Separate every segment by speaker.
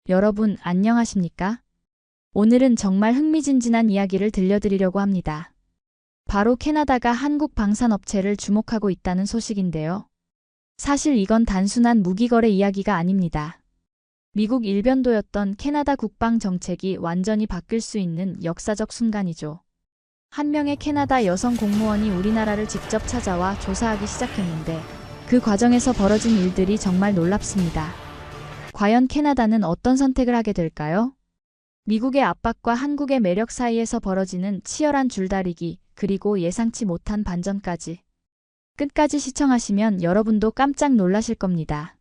Speaker 1: 여러분, 안녕하십니까? 오늘은 정말 흥미진진한 이야기를 들려드리려고 합니다. 바로 캐나다가 한국 방산업체를 주목하고 있다는 소식인데요. 사실 이건 단순한 무기거래 이야기가 아닙니다. 미국 일변도였던 캐나다 국방 정책이 완전히 바뀔 수 있는 역사적 순간이죠. 한 명의 캐나다 여성 공무원이 우리나라를 직접 찾아와 조사하기 시작했는데 그 과정에서 벌어진 일들이 정말 놀랍습니다. 과연 캐나다는 어떤 선택을 하게 될까요? 미국의 압박과 한국의 매력 사이에서 벌어지는 치열한 줄다리기, 그리고 예상치 못한 반전까지. 끝까지 시청하시면 여러분도 깜짝 놀라실 겁니다.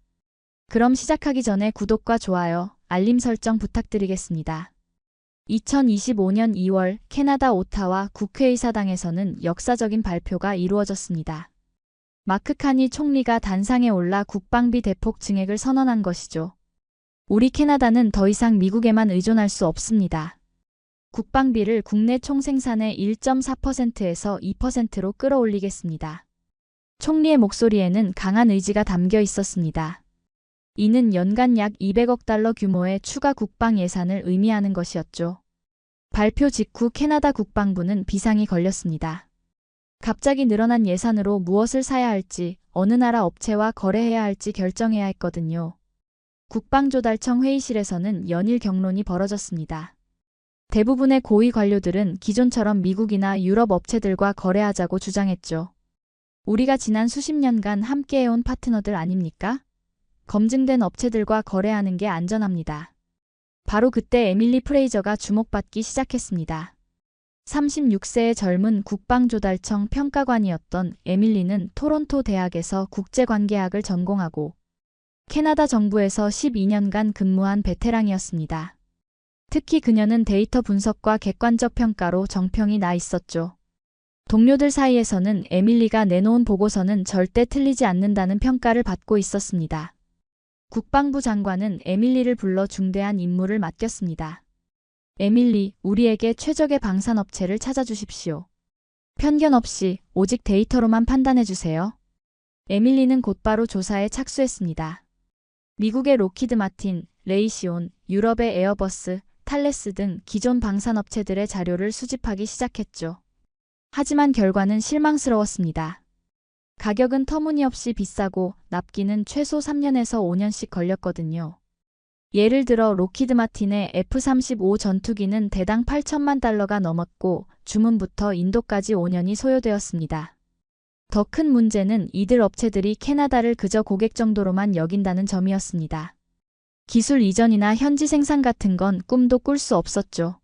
Speaker 1: 그럼 시작하기 전에 구독과 좋아요, 알림 설정 부탁드리겠습니다. 2025년 2월 캐나다 오타와 국회의사당에서는 역사적인 발표가 이루어졌습니다. 마크 카니 총리가 단상에 올라 국방비 대폭 증액을 선언한 것이죠. 우리 캐나다는 더 이상 미국에만 의존할 수 없습니다. 국방비를 국내 총생산의 1.4%에서 2%로 끌어올리겠습니다. 총리의 목소리에는 강한 의지가 담겨 있었습니다. 이는 연간 약 200억 달러 규모의 추가 국방 예산을 의미하는 것이었죠. 발표 직후 캐나다 국방부는 비상이 걸렸습니다. 갑자기 늘어난 예산으로 무엇을 사야 할지, 어느 나라 업체와 거래해야 할지 결정해야 했거든요. 국방조달청 회의실에서는 연일 격론이 벌어졌습니다. 대부분의 고위 관료들은 기존처럼 미국이나 유럽 업체들과 거래하자고 주장했죠. 우리가 지난 수십 년간 함께해온 파트너들 아닙니까? 검증된 업체들과 거래하는 게 안전합니다. 바로 그때 에밀리 프레이저가 주목받기 시작했습니다. 36세의 젊은 국방조달청 평가관이었던 에밀리는 토론토 대학에서 국제관계학을 전공하고 캐나다 정부에서 12년간 근무한 베테랑이었습니다. 특히 그녀는 데이터 분석과 객관적 평가로 정평이 나 있었죠. 동료들 사이에서는 에밀리가 내놓은 보고서는 절대 틀리지 않는다는 평가를 받고 있었습니다. 국방부 장관은 에밀리를 불러 중대한 임무를 맡겼습니다. 에밀리, 우리에게 최적의 방산업체를 찾아주십시오. 편견 없이 오직 데이터로만 판단해주세요. 에밀리는 곧바로 조사에 착수했습니다. 미국의 로키드 마틴, 레이시온, 유럽의 에어버스, 탈레스 등 기존 방산업체들의 자료를 수집하기 시작했죠. 하지만 결과는 실망스러웠습니다. 가격은 터무니없이 비싸고 납기는 최소 3년에서 5년씩 걸렸거든요. 예를 들어 로키드 마틴의 F-35 전투기는 대당 8천만 달러가 넘었고 주문부터 인도까지 5년이 소요되었습니다. 더 큰 문제는 이들 업체들이 캐나다를 그저 고객 정도로만 여긴다는 점이었습니다. 기술 이전이나 현지 생산 같은 건 꿈도 꿀 수 없었죠.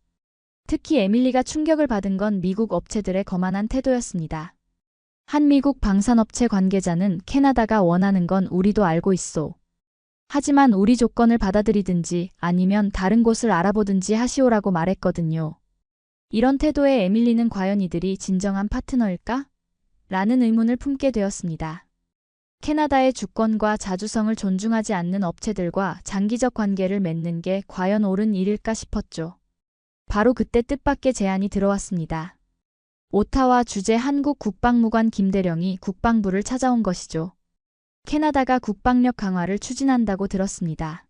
Speaker 1: 특히 에밀리가 충격을 받은 건 미국 업체들의 거만한 태도였습니다. 한 미국 방산업체 관계자는 캐나다가 원하는 건 우리도 알고 있소. 하지만 우리 조건을 받아들이든지 아니면 다른 곳을 알아보든지 하시오라고 말했거든요. 이런 태도의 에밀리는 과연 이들이 진정한 파트너일까? 라는 의문을 품게 되었습니다. 캐나다의 주권과 자주성을 존중하지 않는 업체들과 장기적 관계를 맺는 게 과연 옳은 일일까 싶었죠. 바로 그때 뜻밖의 제안이 들어왔습니다. 오타와 주재 한국 국방무관 김대령이 국방부를 찾아온 것이죠. 캐나다가 국방력 강화를 추진한다고 들었습니다.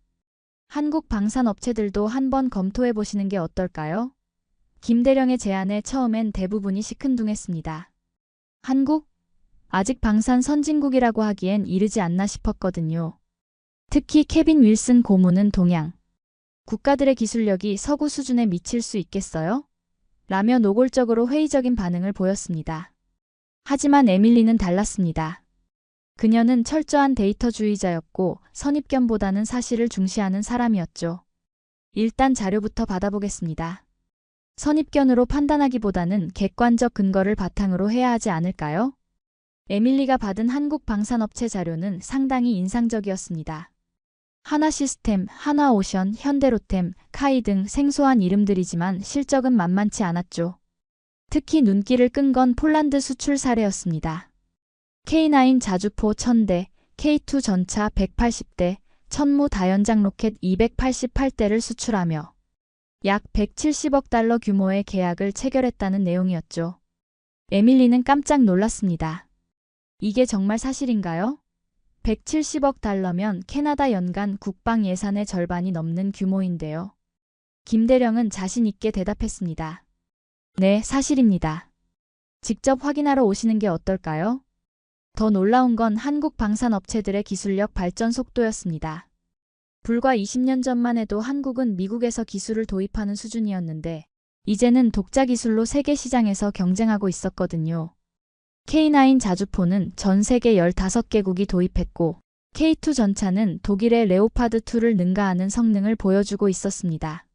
Speaker 1: 한국 방산업체들도 한번 검토해 보시는 게 어떨까요? 김대령의 제안에 처음엔 대부분이 시큰둥했습니다. 한국? 아직 방산 선진국이라고 하기엔 이르지 않나 싶었거든요. 특히 케빈 윌슨 고문은 동양 국가들의 기술력이 서구 수준에 미칠 수 있겠어요? 라며 노골적으로 회의적인 반응을 보였습니다. 하지만 에밀리는 달랐습니다. 그녀는 철저한 데이터주의자였고 선입견보다는 사실을 중시하는 사람이었죠. 일단 자료부터 받아보겠습니다. 선입견으로 판단하기보다는 객관적 근거를 바탕으로 해야 하지 않을까요? 에밀리가 받은 한국 방산업체 자료는 상당히 인상적이었습니다. 하나시스템, 하나오션, 현대로템, 카이 등 생소한 이름들이지만 실적은 만만치 않았죠. 특히 눈길을 끈 건 폴란드 수출 사례였습니다. K9 자주포 1000대, K2 전차 180대, 천무 다연장 로켓 288대를 수출하며 약 170억 달러 규모의 계약을 체결했다는 내용이었죠. 에밀리는 깜짝 놀랐습니다. 이게 정말 사실인가요? 170억 달러면 캐나다 연간 국방 예산의 절반이 넘는 규모인데요. 김대령은 자신 있게 대답했습니다. 네, 사실입니다. 직접 확인하러 오시는 게 어떨까요? 더 놀라운 건 한국 방산업체들의 기술력 발전 속도였습니다. 불과 20년 전만 해도 한국은 미국에서 기술을 도입하는 수준이었는데 이제는 독자 기술로 세계 시장에서 경쟁하고 있었거든요. K9 자주포는 전 세계 15개국이 도입했고 K2 전차는 독일의 레오파드2를 능가하는 성능을 보여주고 있었습니다.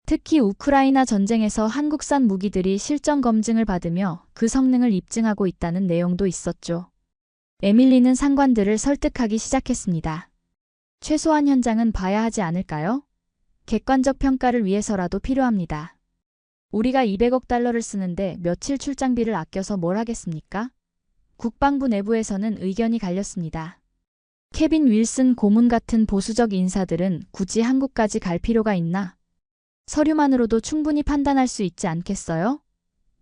Speaker 1: 특히 우크라이나 전쟁에서 한국산 무기들이 실전 검증을 받으며 그 성능을 입증하고 있다는 내용도 있었죠. 에밀리는 상관들을 설득하기 시작했습니다. 최소한 현장은 봐야 하지 않을까요? 객관적 평가를 위해서라도 필요합니다. 우리가 200억 달러를 쓰는데 며칠 출장비를 아껴서 뭘 하겠습니까? 국방부 내부에서는 의견이 갈렸습니다. 케빈 윌슨 고문 같은 보수적 인사들은 굳이 한국까지 갈 필요가 있나? 서류만으로도 충분히 판단할 수 있지 않겠어요?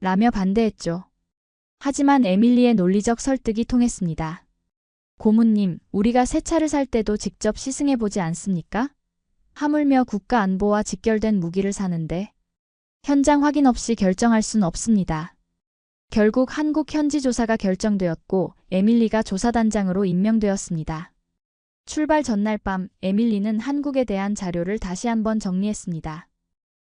Speaker 1: 라며 반대했죠. 하지만 에밀리의 논리적 설득이 통했습니다. 고문님, 우리가 새 차를 살 때도 직접 시승해보지 않습니까? 하물며 국가 안보와 직결된 무기를 사는데 현장 확인 없이 결정할 순 없습니다. 결국 한국 현지 조사가 결정되었고 에밀리가 조사단장으로 임명되었습니다. 출발 전날 밤 에밀리는 한국에 대한 자료를 다시 한번 정리했습니다.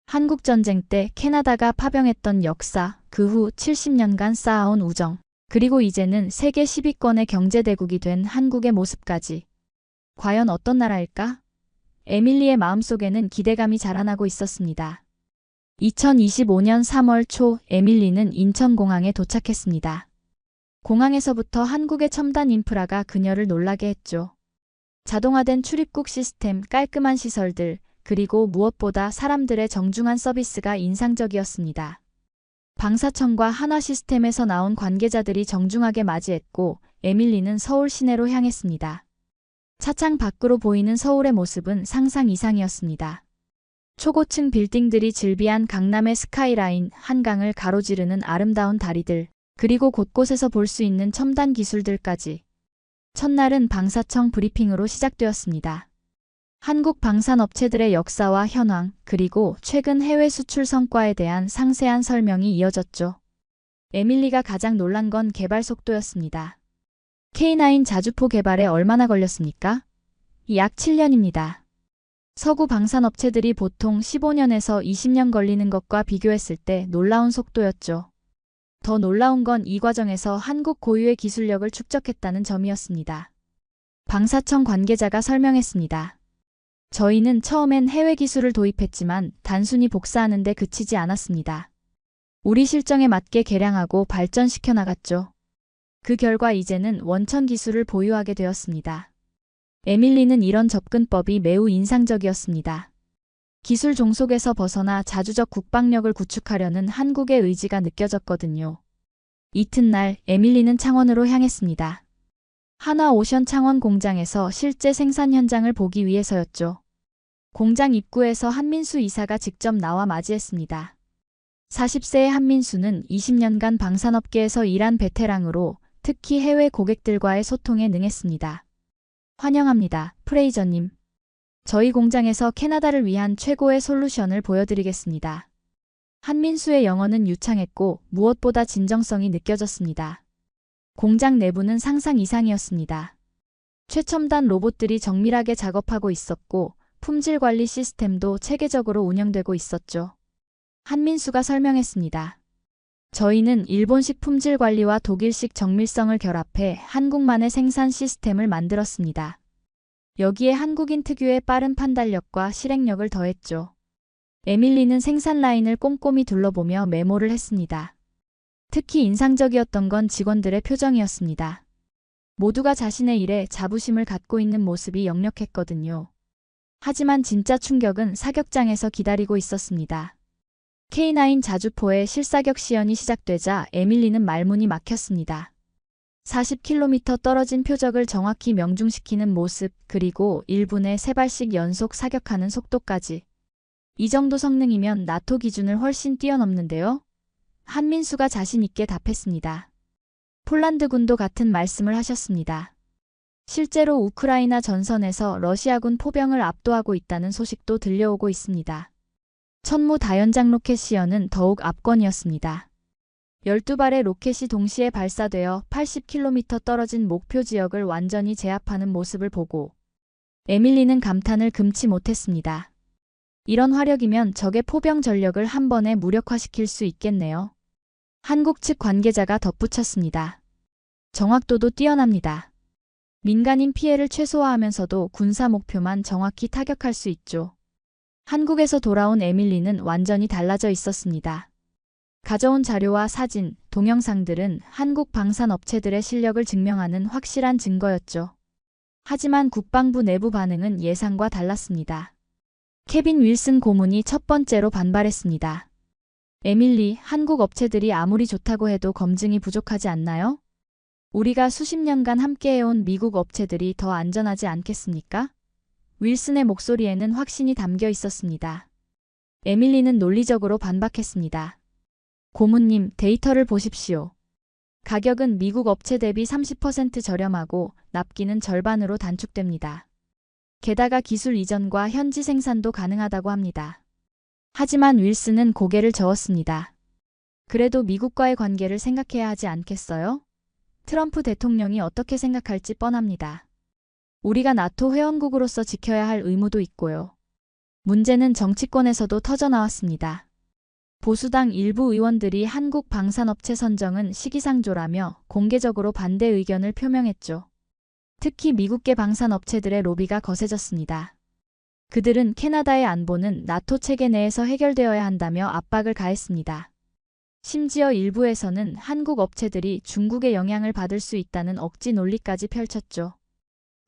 Speaker 1: 한국전쟁 때 캐나다가 파병했던 역사, 그 후 70년간 쌓아온 우정, 그리고 이제는 세계 10위권의 경제대국이 된 한국의 모습까지. 과연 어떤 나라일까? 에밀리의 마음속에는 기대감이 자라나고 있었습니다. 2025년 3월 초 에밀리는 인천공항에 도착했습니다. 공항에서부터 한국의 첨단 인프라가 그녀를 놀라게 했죠. 자동화된 출입국 시스템, 깔끔한 시설들, 그리고 무엇보다 사람들의 정중한 서비스가 인상적이었습니다. 방사청과 한화 시스템에서 나온 관계자들이 정중하게 맞이했고 에밀리는 서울 시내로 향했습니다. 차창 밖으로 보이는 서울의 모습은 상상 이상이었습니다. 초고층 빌딩들이 즐비한 강남의 스카이라인, 한강을 가로지르는 아름다운 다리들, 그리고 곳곳에서 볼 수 있는 첨단 기술들까지. 첫날은 방사청 브리핑으로 시작되었습니다. 한국 방산업체들의 역사와 현황, 그리고 최근 해외 수출 성과에 대한 상세한 설명이 이어졌죠. 에밀리가 가장 놀란 건 개발 속도였습니다. K9 자주포 개발에 얼마나 걸렸습니까? 약 7년입니다. 서구 방산업체들이 보통 15년에서 20년 걸리는 것과 비교했을 때 놀라운 속도였죠. 더 놀라운 건 이 과정에서 한국 고유의 기술력을 축적했다는 점이었습니다. 방사청 관계자가 설명했습니다. 저희는 처음엔 해외 기술을 도입했지만 단순히 복사하는 데 그치지 않았습니다. 우리 실정에 맞게 개량하고 발전시켜 나갔죠. 그 결과 이제는 원천 기술을 보유하게 되었습니다. 에밀리는 이런 접근법이 매우 인상적이었습니다. 기술 종속에서 벗어나 자주적 국방력을 구축하려는 한국의 의지가 느껴졌거든요. 이튿날 에밀리는 창원으로 향했습니다. 한화오션 창원 공장에서 실제 생산 현장을 보기 위해서였죠. 공장 입구에서 한민수 이사가 직접 나와 맞이했습니다. 40세의 한민수는 20년간 방산업계에서 일한 베테랑으로 특히 해외 고객들과의 소통에 능했습니다. 환영합니다, 프레이저님. 저희 공장에서 캐나다를 위한 최고의 솔루션을 보여드리겠습니다. 한민수의 영어는 유창했고 무엇보다 진정성이 느껴졌습니다. 공장 내부는 상상 이상이었습니다. 최첨단 로봇들이 정밀하게 작업하고 있었고 품질 관리 시스템도 체계적으로 운영되고 있었죠. 한민수가 설명했습니다. 저희는 일본식 품질 관리와 독일식 정밀성을 결합해 한국만의 생산 시스템을 만들었습니다. 여기에 한국인 특유의 빠른 판단력과 실행력을 더했죠. 에밀리는 생산 라인을 꼼꼼히 둘러보며 메모를 했습니다. 특히 인상적이었던 건 직원들의 표정이었습니다. 모두가 자신의 일에 자부심을 갖고 있는 모습이 역력했거든요. 하지만 진짜 충격은 사격장에서 기다리고 있었습니다. K9 자주포의 실사격 시연이 시작되자 에밀리는 말문이 막혔습니다. 40km 떨어진 표적을 정확히 명중시키는 모습, 그리고 1분에 3발씩 연속 사격하는 속도까지. 이 정도 성능이면 나토 기준을 훨씬 뛰어넘는데요? 한민수가 자신 있게 답했습니다. 폴란드군도 같은 말씀을 하셨습니다. 실제로 우크라이나 전선에서 러시아군 포병을 압도하고 있다는 소식도 들려오고 있습니다. 천무 다연장 로켓 시연은 더욱 압권이었습니다. 12발의 로켓이 동시에 발사되어 80km 떨어진 목표 지역을 완전히 제압하는 모습을 보고 에밀리는 감탄을 금치 못했습니다. 이런 화력이면 적의 포병 전력을 한 번에 무력화시킬 수 있겠네요. 한국 측 관계자가 덧붙였습니다. 정확도도 뛰어납니다. 민간인 피해를 최소화하면서도 군사 목표만 정확히 타격할 수 있죠. 한국에서 돌아온 에밀리는 완전히 달라져 있었습니다. 가져온 자료와 사진, 동영상들은 한국 방산업체들의 실력을 증명하는 확실한 증거였죠. 하지만 국방부 내부 반응은 예상과 달랐습니다. 케빈 윌슨 고문이 첫 번째로 반발했습니다. 에밀리, 한국 업체들이 아무리 좋다고 해도 검증이 부족하지 않나요? 우리가 수십 년간 함께해온 미국 업체들이 더 안전하지 않겠습니까? 윌슨의 목소리에는 확신이 담겨 있었습니다. 에밀리는 논리적으로 반박했습니다. 고문님, 데이터를 보십시오. 가격은 미국 업체 대비 30% 저렴하고 납기는 절반으로 단축됩니다. 게다가 기술 이전과 현지 생산도 가능하다고 합니다. 하지만 윌슨은 고개를 저었습니다. 그래도 미국과의 관계를 생각해야 하지 않겠어요? 트럼프 대통령이 어떻게 생각할지 뻔합니다. 우리가 나토 회원국으로서 지켜야 할 의무도 있고요. 문제는 정치권에서도 터져나왔습니다. 보수당 일부 의원들이 한국 방산업체 선정은 시기상조라며 공개적으로 반대 의견을 표명했죠. 특히 미국계 방산업체들의 로비가 거세졌습니다. 그들은 캐나다의 안보는 나토 체계 내에서 해결되어야 한다며 압박을 가했습니다. 심지어 일부에서는 한국 업체들이 중국의 영향을 받을 수 있다는 억지 논리까지 펼쳤죠.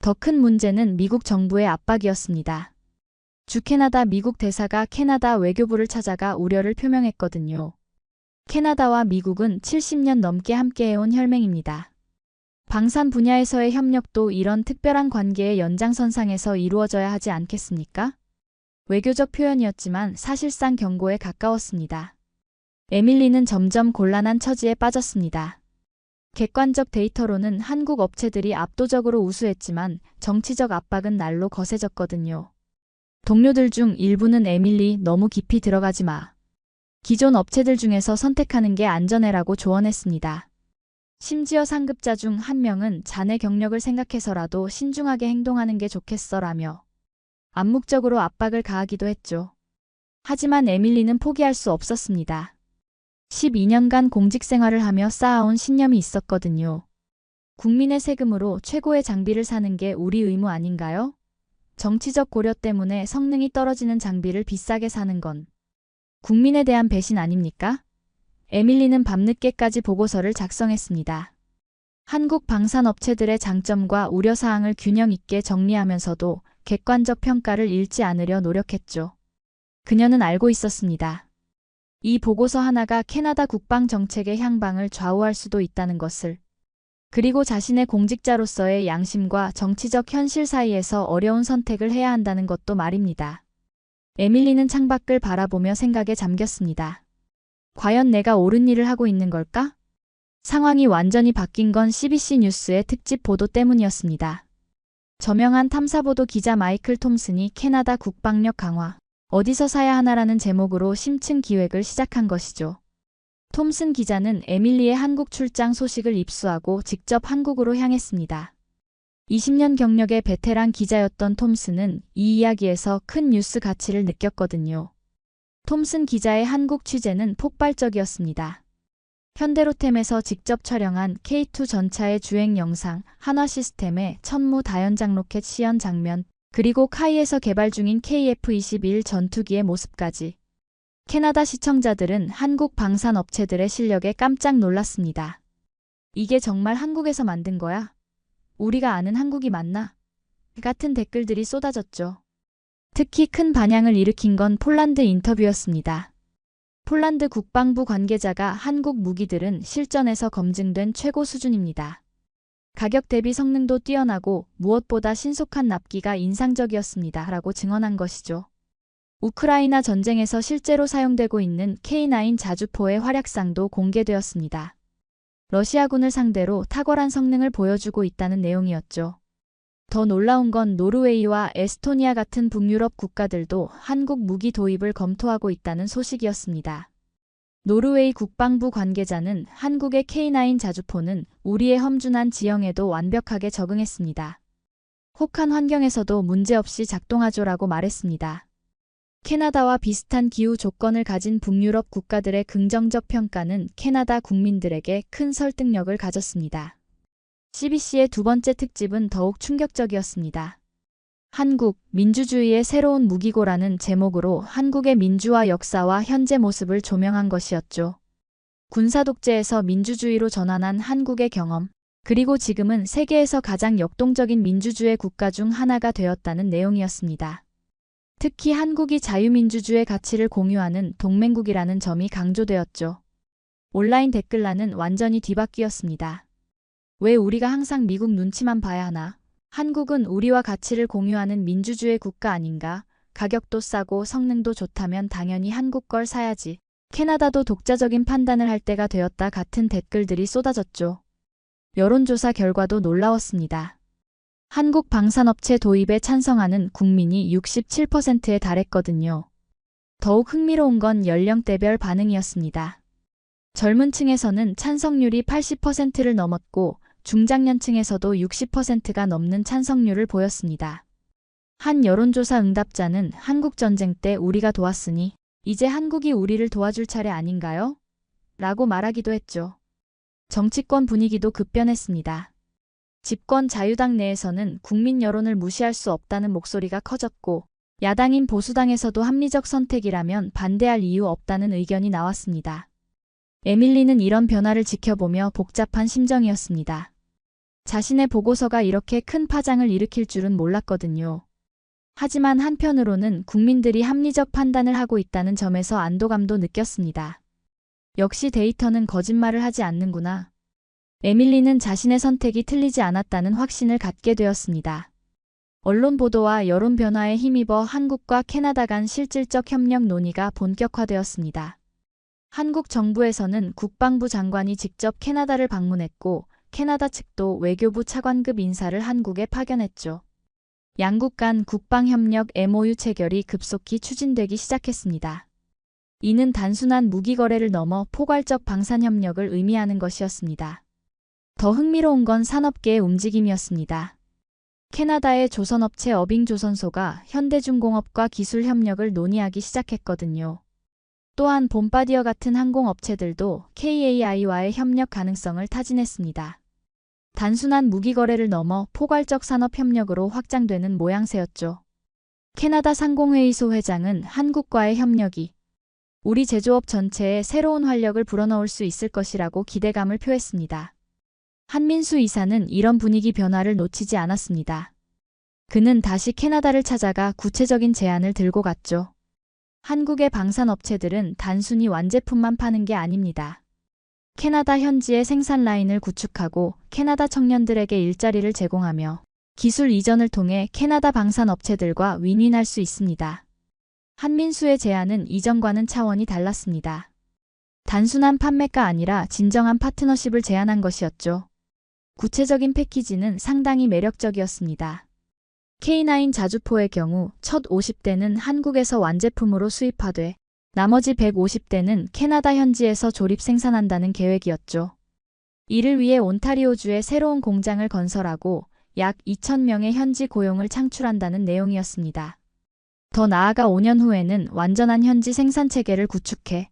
Speaker 1: 더 큰 문제는 미국 정부의 압박이었습니다. 주 캐나다 미국 대사가 캐나다 외교부를 찾아가 우려를 표명했거든요. 캐나다와 미국은 70년 넘게 함께해온 혈맹입니다. 방산 분야에서의 협력도 이런 특별한 관계의 연장선상에서 이루어져야 하지 않겠습니까? 외교적 표현이었지만 사실상 경고에 가까웠습니다. 에밀리는 점점 곤란한 처지에 빠졌습니다. 객관적 데이터로는 한국 업체들이 압도적으로 우수했지만 정치적 압박은 날로 거세졌거든요. 동료들 중 일부는 에밀리 너무 깊이 들어가지 마. 기존 업체들 중에서 선택하는 게 안전해라고 조언했습니다. 심지어 상급자 중 한 명은 자네 경력을 생각해서라도 신중하게 행동하는 게 좋겠어라며 암묵적으로 압박을 가하기도 했죠. 하지만 에밀리는 포기할 수 없었습니다. 12년간 공직 생활을 하며 쌓아온 신념이 있었거든요. 국민의 세금으로 최고의 장비를 사는 게 우리 의무 아닌가요? 정치적 고려 때문에 성능이 떨어지는 장비를 비싸게 사는 건 국민에 대한 배신 아닙니까? 에밀리는 밤늦게까지 보고서를 작성했습니다. 한국 방산업체들의 장점과 우려사항을 균형 있게 정리하면서도 객관적 평가를 잃지 않으려 노력했죠. 그녀는 알고 있었습니다. 이 보고서 하나가 캐나다 국방 정책의 향방을 좌우할 수도 있다는 것을. 그리고 자신의 공직자로서의 양심과 정치적 현실 사이에서 어려운 선택을 해야 한다는 것도 말입니다. 에밀리는 창밖을 바라보며 생각에 잠겼습니다. 과연 내가 옳은 일을 하고 있는 걸까? 상황이 완전히 바뀐 건 CBC 뉴스의 특집 보도 때문이었습니다. 저명한 탐사보도 기자 마이클 톰슨이 캐나다 국방력 강화, 어디서 사야 하나라는 제목으로 심층 기획을 시작한 것이죠. 톰슨 기자는 에밀리의 한국 출장 소식을 입수하고 직접 한국으로 향했습니다. 20년 경력의 베테랑 기자였던 톰슨은 이 이야기에서 큰 뉴스 가치를 느꼈거든요. 톰슨 기자의 한국 취재는 폭발적이었습니다. 현대로템에서 직접 촬영한 K2 전차의 주행 영상, 한화시스템의 천무 다연장 로켓 시연 장면, 그리고 카이에서 개발 중인 KF-21 전투기의 모습까지. 캐나다 시청자들은 한국 방산업체들의 실력에 깜짝 놀랐습니다. 이게 정말 한국에서 만든 거야? 우리가 아는 한국이 맞나? 같은 댓글들이 쏟아졌죠. 특히 큰 반향을 일으킨 건 폴란드 인터뷰였습니다. 폴란드 국방부 관계자가 한국 무기들은 실전에서 검증된 최고 수준입니다. 가격 대비 성능도 뛰어나고 무엇보다 신속한 납기가 인상적이었습니다. 라고 증언한 것이죠. 우크라이나 전쟁에서 실제로 사용되고 있는 K9 자주포의 활약상도 공개되었습니다. 러시아군을 상대로 탁월한 성능을 보여주고 있다는 내용이었죠. 더 놀라운 건 노르웨이와 에스토니아 같은 북유럽 국가들도 한국 무기 도입을 검토하고 있다는 소식이었습니다. 노르웨이 국방부 관계자는 한국의 K9 자주포는 우리의 험준한 지형에도 완벽하게 적응했습니다. 혹한 환경에서도 문제없이 작동하죠라고 말했습니다. 캐나다와 비슷한 기후 조건을 가진 북유럽 국가들의 긍정적 평가는 캐나다 국민들에게 큰 설득력을 가졌습니다. CBC의 두 번째 특집은 더욱 충격적이었습니다. 한국, 민주주의의 새로운 무기고라는 제목으로 한국의 민주화 역사와 현재 모습을 조명한 것이었죠. 군사독재에서 민주주의로 전환한 한국의 경험, 그리고 지금은 세계에서 가장 역동적인 민주주의 국가 중 하나가 되었다는 내용이었습니다. 특히 한국이 자유민주주의 가치를 공유하는 동맹국이라는 점이 강조되었죠. 온라인 댓글란은 완전히 뒤바뀌었습니다. 왜 우리가 항상 미국 눈치만 봐야 하나? 한국은 우리와 가치를 공유하는 민주주의 국가 아닌가? 가격도 싸고 성능도 좋다면 당연히 한국 걸 사야지. 캐나다도 독자적인 판단을 할 때가 되었다 같은 댓글들이 쏟아졌죠. 여론조사 결과도 놀라웠습니다. 한국 방산업체 도입에 찬성하는 국민이 67%에 달했거든요. 더욱 흥미로운 건 연령대별 반응이었습니다. 젊은 층에서는 찬성률이 80%를 넘었고 중장년층에서도 60%가 넘는 찬성률을 보였습니다. 한 여론조사 응답자는 한국 전쟁 때 우리가 도왔으니 이제 한국이 우리를 도와줄 차례 아닌가요? 라고 말하기도 했죠. 정치권 분위기도 급변했습니다. 집권 자유당 내에서는 국민 여론을 무시할 수 없다는 목소리가 커졌고 야당인 보수당에서도 합리적 선택이라면 반대할 이유 없다는 의견이 나왔습니다. 에밀리는 이런 변화를 지켜보며 복잡한 심정이었습니다. 자신의 보고서가 이렇게 큰 파장을 일으킬 줄은 몰랐거든요. 하지만 한편으로는 국민들이 합리적 판단을 하고 있다는 점에서 안도감도 느꼈습니다. 역시 데이터는 거짓말을 하지 않는구나. 에밀리는 자신의 선택이 틀리지 않았다는 확신을 갖게 되었습니다. 언론 보도와 여론 변화에 힘입어 한국과 캐나다 간 실질적 협력 논의가 본격화되었습니다. 한국 정부에서는 국방부 장관이 직접 캐나다를 방문했고 캐나다 측도 외교부 차관급 인사를 한국에 파견했죠. 양국 간 국방협력 MOU 체결이 급속히 추진되기 시작했습니다. 이는 단순한 무기 거래를 넘어 포괄적 방산협력을 의미하는 것이었습니다. 더 흥미로운 건 산업계의 움직임이었습니다. 캐나다의 조선업체 어빙조선소가 현대중공업과 기술 협력을 논의하기 시작했거든요. 또한 봄바디어 같은 항공업체들도 KAI와의 협력 가능성을 타진했습니다. 단순한 무기 거래를 넘어 포괄적 산업 협력으로 확장되는 모양새였죠. 캐나다 상공회의소 회장은 한국과의 협력이 우리 제조업 전체에 새로운 활력을 불어넣을 수 있을 것이라고 기대감을 표했습니다. 한민수 이사는 이런 분위기 변화를 놓치지 않았습니다. 그는 다시 캐나다를 찾아가 구체적인 제안을 들고 갔죠. 한국의 방산업체들은 단순히 완제품만 파는 게 아닙니다. 캐나다 현지의 생산 라인을 구축하고 캐나다 청년들에게 일자리를 제공하며 기술 이전을 통해 캐나다 방산업체들과 윈윈할 수 있습니다. 한민수의 제안은 이전과는 차원이 달랐습니다. 단순한 판매가 아니라 진정한 파트너십을 제안한 것이었죠. 구체적인 패키지는 상당히 매력적이었습니다. K9 자주포의 경우 첫 50대는 한국에서 완제품으로 수입하되 나머지 150대는 캐나다 현지에서 조립 생산한다는 계획이었죠. 이를 위해 온타리오주에 새로운 공장을 건설하고 약 2,000명의 현지 고용을 창출한다는 내용이었습니다. 더 나아가 5년 후에는 완전한 현지 생산 체계를 구축해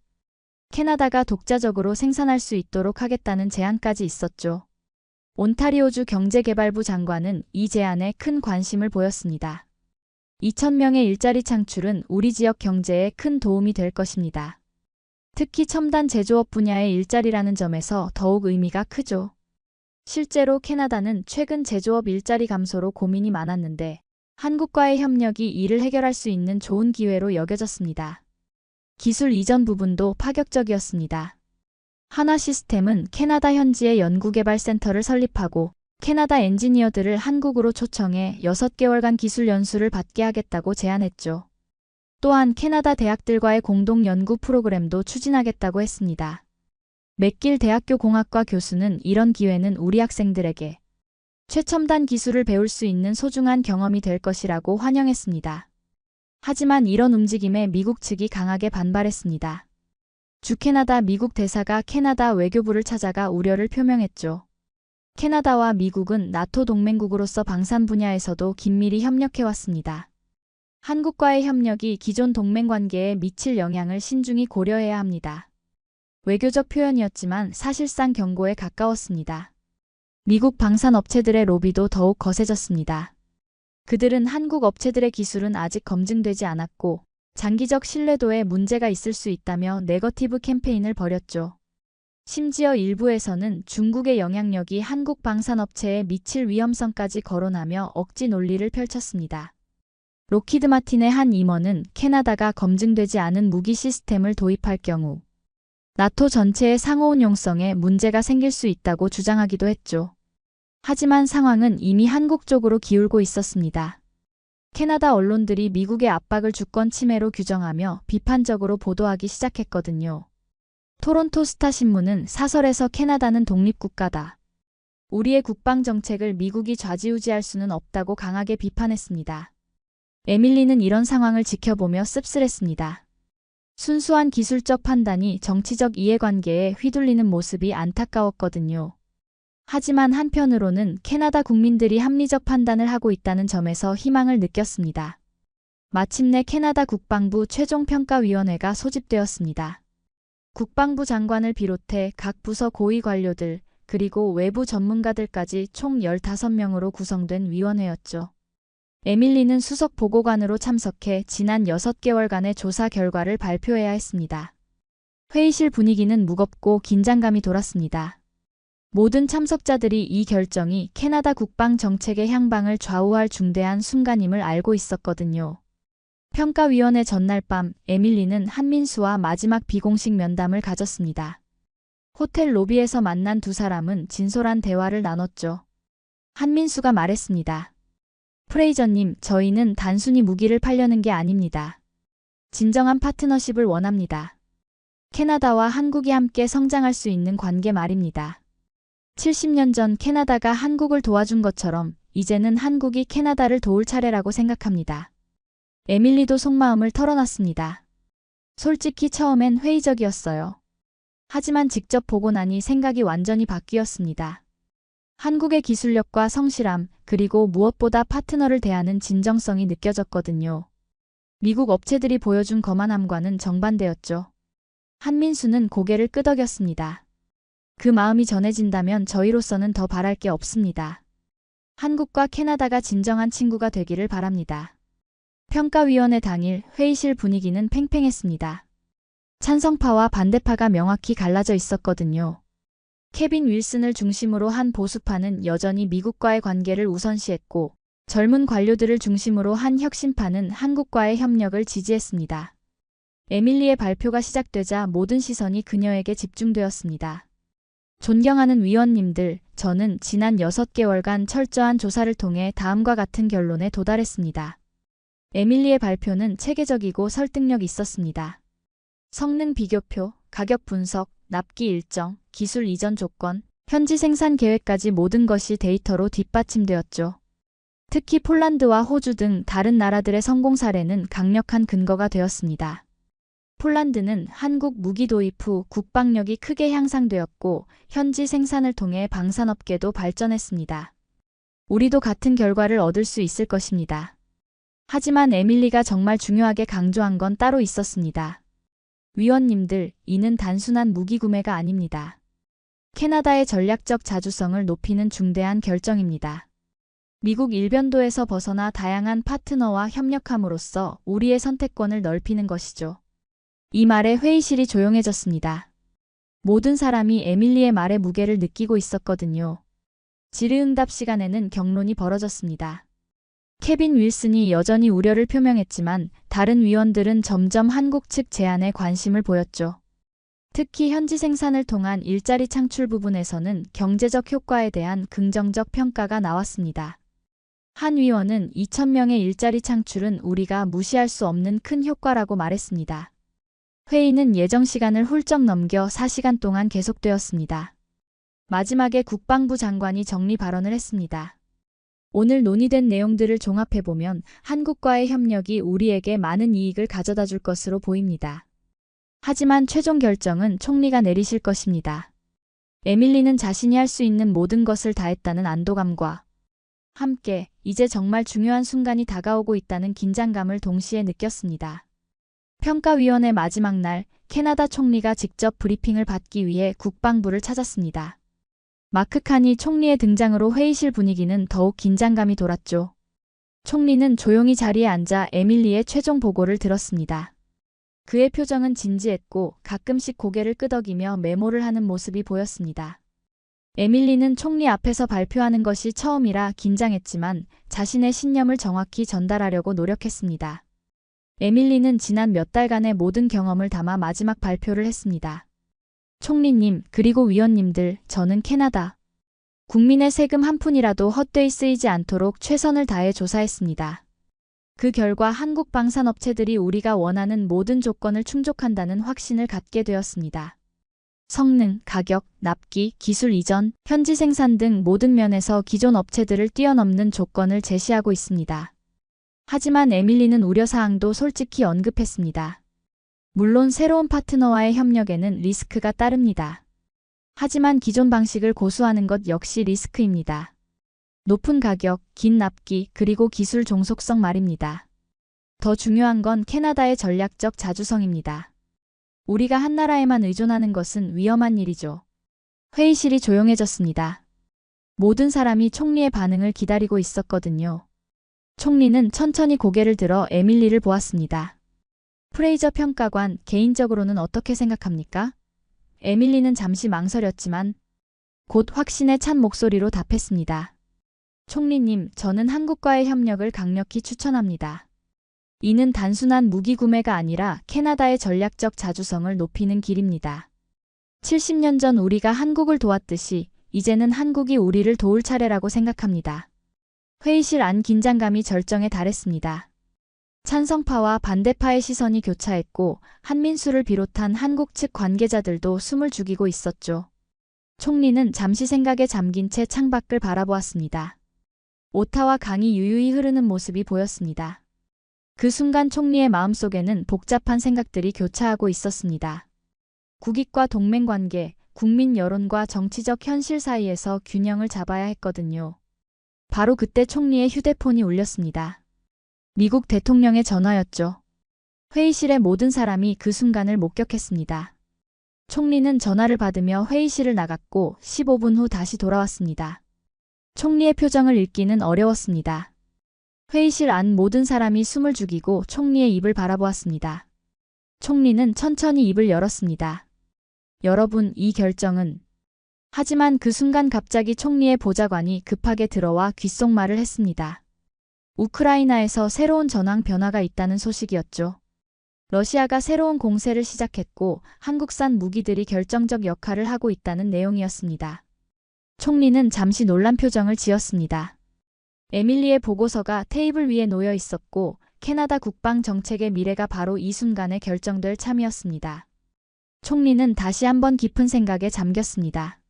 Speaker 1: 캐나다가 독자적으로 생산할 수 있도록 하겠다는 제안까지 있었죠. 온타리오주 경제개발부 장관은 이 제안에 큰 관심을 보였습니다. 2,000명의 일자리 창출은 우리 지역 경제에 큰 도움이 될 것입니다. 특히 첨단 제조업 분야의 일자리라는 점에서 더욱 의미가 크죠. 실제로 캐나다는 최근 제조업 일자리 감소로 고민이 많았는데 한국과의 협력이 이를 해결할 수 있는 좋은 기회로 여겨졌습니다. 기술 이전 부분도 파격적이었습니다. 한화시스템은 캐나다 현지에 연구개발센터를 설립하고 캐나다 엔지니어들을 한국으로 초청해 6개월간 기술 연수를 받게 하겠다고 제안했죠. 또한 캐나다 대학들과의 공동 연구 프로그램도 추진하겠다고 했습니다. 맥길 대학교 공학과 교수는 이런 기회는 우리 학생들에게 최첨단 기술을 배울 수 있는 소중한 경험이 될 것이라고 환영했습니다. 하지만 이런 움직임에 미국 측이 강하게 반발했습니다. 주 캐나다 미국 대사가 캐나다 외교부를 찾아가 우려를 표명했죠. 캐나다와 미국은 나토 동맹국으로서 방산 분야에서도 긴밀히 협력해왔습니다. 한국과의 협력이 기존 동맹 관계에 미칠 영향을 신중히 고려해야 합니다. 외교적 표현이었지만 사실상 경고에 가까웠습니다. 미국 방산 업체들의 로비도 더욱 거세졌습니다. 그들은 한국 업체들의 기술은 아직 검증되지 않았고 장기적 신뢰도에 문제가 있을 수 있다며 네거티브 캠페인을 벌였죠. 심지어 일부에서는 중국의 영향력이 한국 방산업체에 미칠 위험성까지 거론하며 억지 논리를 펼쳤습니다. 록히드 마틴의 한 임원은 캐나다가 검증되지 않은 무기 시스템을 도입할 경우 나토 전체의 상호운용성에 문제가 생길 수 있다고 주장하기도 했죠. 하지만 상황은 이미 한국 쪽으로 기울고 있었습니다. 캐나다 언론들이 미국의 압박을 주권 침해로 규정하며 비판적으로 보도하기 시작했거든요. 토론토 스타 신문은 사설에서 캐나다는 독립국가다. 우리의 국방정책을 미국이 좌지우지할 수는 없다고 강하게 비판했습니다. 에밀리는 이런 상황을 지켜보며 씁쓸했습니다. 순수한 기술적 판단이 정치적 이해관계에 휘둘리는 모습이 안타까웠거든요. 하지만 한편으로는 캐나다 국민들이 합리적 판단을 하고 있다는 점에서 희망을 느꼈습니다. 마침내 캐나다 국방부 최종평가위원회가 소집되었습니다. 국방부 장관을 비롯해 각 부서 고위 관료들, 그리고 외부 전문가들까지 총 15명으로 구성된 위원회였죠. 에밀리는 수석 보고관으로 참석해 지난 6개월간의 조사 결과를 발표해야 했습니다. 회의실 분위기는 무겁고 긴장감이 돌았습니다. 모든 참석자들이 이 결정이 캐나다 국방 정책의 향방을 좌우할 중대한 순간임을 알고 있었거든요. 평가위원회 전날 밤 에밀리는 한민수와 마지막 비공식 면담을 가졌습니다. 호텔 로비에서 만난 두 사람은 진솔한 대화를 나눴죠. 한민수가 말했습니다. 프레이저님, 저희는 단순히 무기를 팔려는 게 아닙니다. 진정한 파트너십을 원합니다. 캐나다와 한국이 함께 성장할 수 있는 관계 말입니다. 70년 전 캐나다가 한국을 도와준 것처럼 이제는 한국이 캐나다를 도울 차례라고 생각합니다. 에밀리도 속마음을 털어놨습니다. 솔직히 처음엔 회의적이었어요. 하지만 직접 보고 나니 생각이 완전히 바뀌었습니다. 한국의 기술력과 성실함, 그리고 무엇보다 파트너를 대하는 진정성이 느껴졌거든요. 미국 업체들이 보여준 거만함과는 정반대였죠. 한민수는 고개를 끄덕였습니다. 그 마음이 전해진다면 저희로서는 더 바랄 게 없습니다. 한국과 캐나다가 진정한 친구가 되기를 바랍니다. 평가위원회 당일 회의실 분위기는 팽팽했습니다. 찬성파와 반대파가 명확히 갈라져 있었거든요. 케빈 윌슨을 중심으로 한 보수파는 여전히 미국과의 관계를 우선시했고 젊은 관료들을 중심으로 한 혁신파는 한국과의 협력을 지지했습니다. 에밀리의 발표가 시작되자 모든 시선이 그녀에게 집중되었습니다. 존경하는 위원님들, 저는 지난 6개월간 철저한 조사를 통해 다음과 같은 결론에 도달했습니다. 에밀리의 발표는 체계적이고 설득력 있었습니다. 성능 비교표, 가격 분석, 납기 일정, 기술 이전 조건, 현지 생산 계획까지 모든 것이 데이터로 뒷받침되었죠. 특히 폴란드와 호주 등 다른 나라들의 성공 사례는 강력한 근거가 되었습니다. 폴란드는 한국 무기 도입 후 국방력이 크게 향상되었고 현지 생산을 통해 방산업계도 발전했습니다. 우리도 같은 결과를 얻을 수 있을 것입니다. 하지만 에밀리가 정말 중요하게 강조한 건 따로 있었습니다. 위원님들, 이는 단순한 무기 구매가 아닙니다. 캐나다의 전략적 자주성을 높이는 중대한 결정입니다. 미국 일변도에서 벗어나 다양한 파트너와 협력함으로써 우리의 선택권을 넓히는 것이죠. 이 말에 회의실이 조용해졌습니다. 모든 사람이 에밀리의 말의 무게를 느끼고 있었거든요. 질의응답 시간에는 격론이 벌어졌습니다. 케빈 윌슨이 여전히 우려를 표명했지만 다른 위원들은 점점 한국 측 제안에 관심을 보였죠. 특히 현지 생산을 통한 일자리 창출 부분에서는 경제적 효과에 대한 긍정적 평가가 나왔습니다. 한 위원은 2,000명의 일자리 창출은 우리가 무시할 수 없는 큰 효과라고 마지막에 국방부 장관이 정리 발언을 했습니다. 오늘 논의된 내용들을 종합해보면 한국과의 협력이 우리에게 많은 이익을 가져다 줄 것으로 보입니다. 하지만 최종 결정은 총리가 내리실 것입니다. 에밀리는 자신이 할 수 있는 모든 것을 다했다는 안도감과 함께 이제 정말 중요한 순간이 다가오고 있다는 긴장감을 동시에 느꼈습니다. 평가위원회 마지막 날, 캐나다 총리가 직접 브리핑을 받기 위해 국방부를 찾았습니다. 마크 카니 총리의 등장으로 회의실 분위기는 더욱 긴장감이 돌았죠. 총리는 조용히 자리에 앉아 에밀리의 최종 보고를 들었습니다. 그의 표정은 진지했고 가끔씩 고개를 끄덕이며 메모를 하는 모습이 보였습니다. 에밀리는 총리 앞에서 발표하는 것이 처음이라 긴장했지만 자신의 신념을 정확히 전달하려고 노력했습니다. 에밀리는 지난 몇 달간의 모든 경험을 담아 마지막 발표를 했습니다. 총리님, 그리고 위원님들, 저는 캐나다 국민의 세금 한 푼이라도 헛되이 쓰이지 않도록 최선을 다해 조사했습니다. 그 결과 한국 방산업체들이 우리가 원하는 모든 조건을 충족한다는 확신을 갖게 되었습니다. 성능, 가격, 납기, 기술 이전, 현지 생산 등 모든 면에서 기존 업체들을 뛰어넘는 조건을 제시하고 있습니다. 하지만 에밀리는 우려사항도 솔직히 언급했습니다. 물론 새로운 파트너와의 협력에는 리스크가 따릅니다. 하지만 기존 방식을 고수하는 것 역시 리스크입니다. 높은 가격, 긴 납기, 그리고 기술 종속성 말입니다. 더 중요한 건 캐나다의 전략적 자주성입니다. 우리가 한 나라에만 의존하는 것은 위험한 일이죠. 회의실이 조용해졌습니다. 모든 사람이 총리의 반응을 기다리고 있었거든요. 총리는 천천히 고개를 들어 에밀리를 보았습니다. 프레이저 평가관, 개인적으로는 어떻게 생각합니까? 에밀리는 잠시 망설였지만 곧 확신에 찬 목소리로 답했습니다. 총리님, 저는 한국과의 협력을 강력히 추천합니다. 이는 단순한 무기 구매가 아니라 캐나다의 전략적 자주성을 높이는 길입니다. 70년 전 우리가 한국을 도왔듯이 이제는 한국이 우리를 도울 차례라고 생각합니다. 회의실 안 긴장감이 절정에 달했습니다. 찬성파와 반대파의 시선이 교차했고 한민수를 비롯한 한국 측 관계자들도 숨을 죽이고 있었죠. 총리는 잠시 생각에 잠긴 채 창밖을 바라보았습니다. 오타와 강이 유유히 흐르는 모습이 보였습니다. 그 순간 총리의 마음속에는 복잡한 생각들이 교차하고 있었습니다. 국익과 동맹관계, 국민 여론과 정치적 현실 사이에서 균형을 잡아야 했거든요. 바로 그때 총리의 휴대폰이 울렸습니다. 미국 대통령의 전화였죠. 회의실의 모든 사람이 그 순간을 목격했습니다. 총리는 전화를 받으며 회의실을 나갔고 15분 후 다시 돌아왔습니다. 총리의 표정을 읽기는 어려웠습니다. 회의실 안 모든 사람이 숨을 죽이고 총리의 입을 바라보았습니다. 총리는 천천히 입을 열었습니다. 여러분, 이 결정은... 하지만 그 순간 갑자기 총리의 보좌관이 급하게 들어와 귓속말을 했습니다. 우크라이나에서 새로운 전황 변화가 있다는 소식이었죠. 러시아가 새로운 공세를 시작했고 한국산 무기들이 결정적 역할을 하고 있다는 내용이었습니다. 총리는 잠시 놀란 표정을 지었습니다. 에밀리의 보고서가 테이블 위에 놓여 있었고 캐나다 국방 정책의 미래가 바로 이 순간에 결정될 참이었습니다. 총리는 다시 한번 깊은 생각에 잠겼습니다.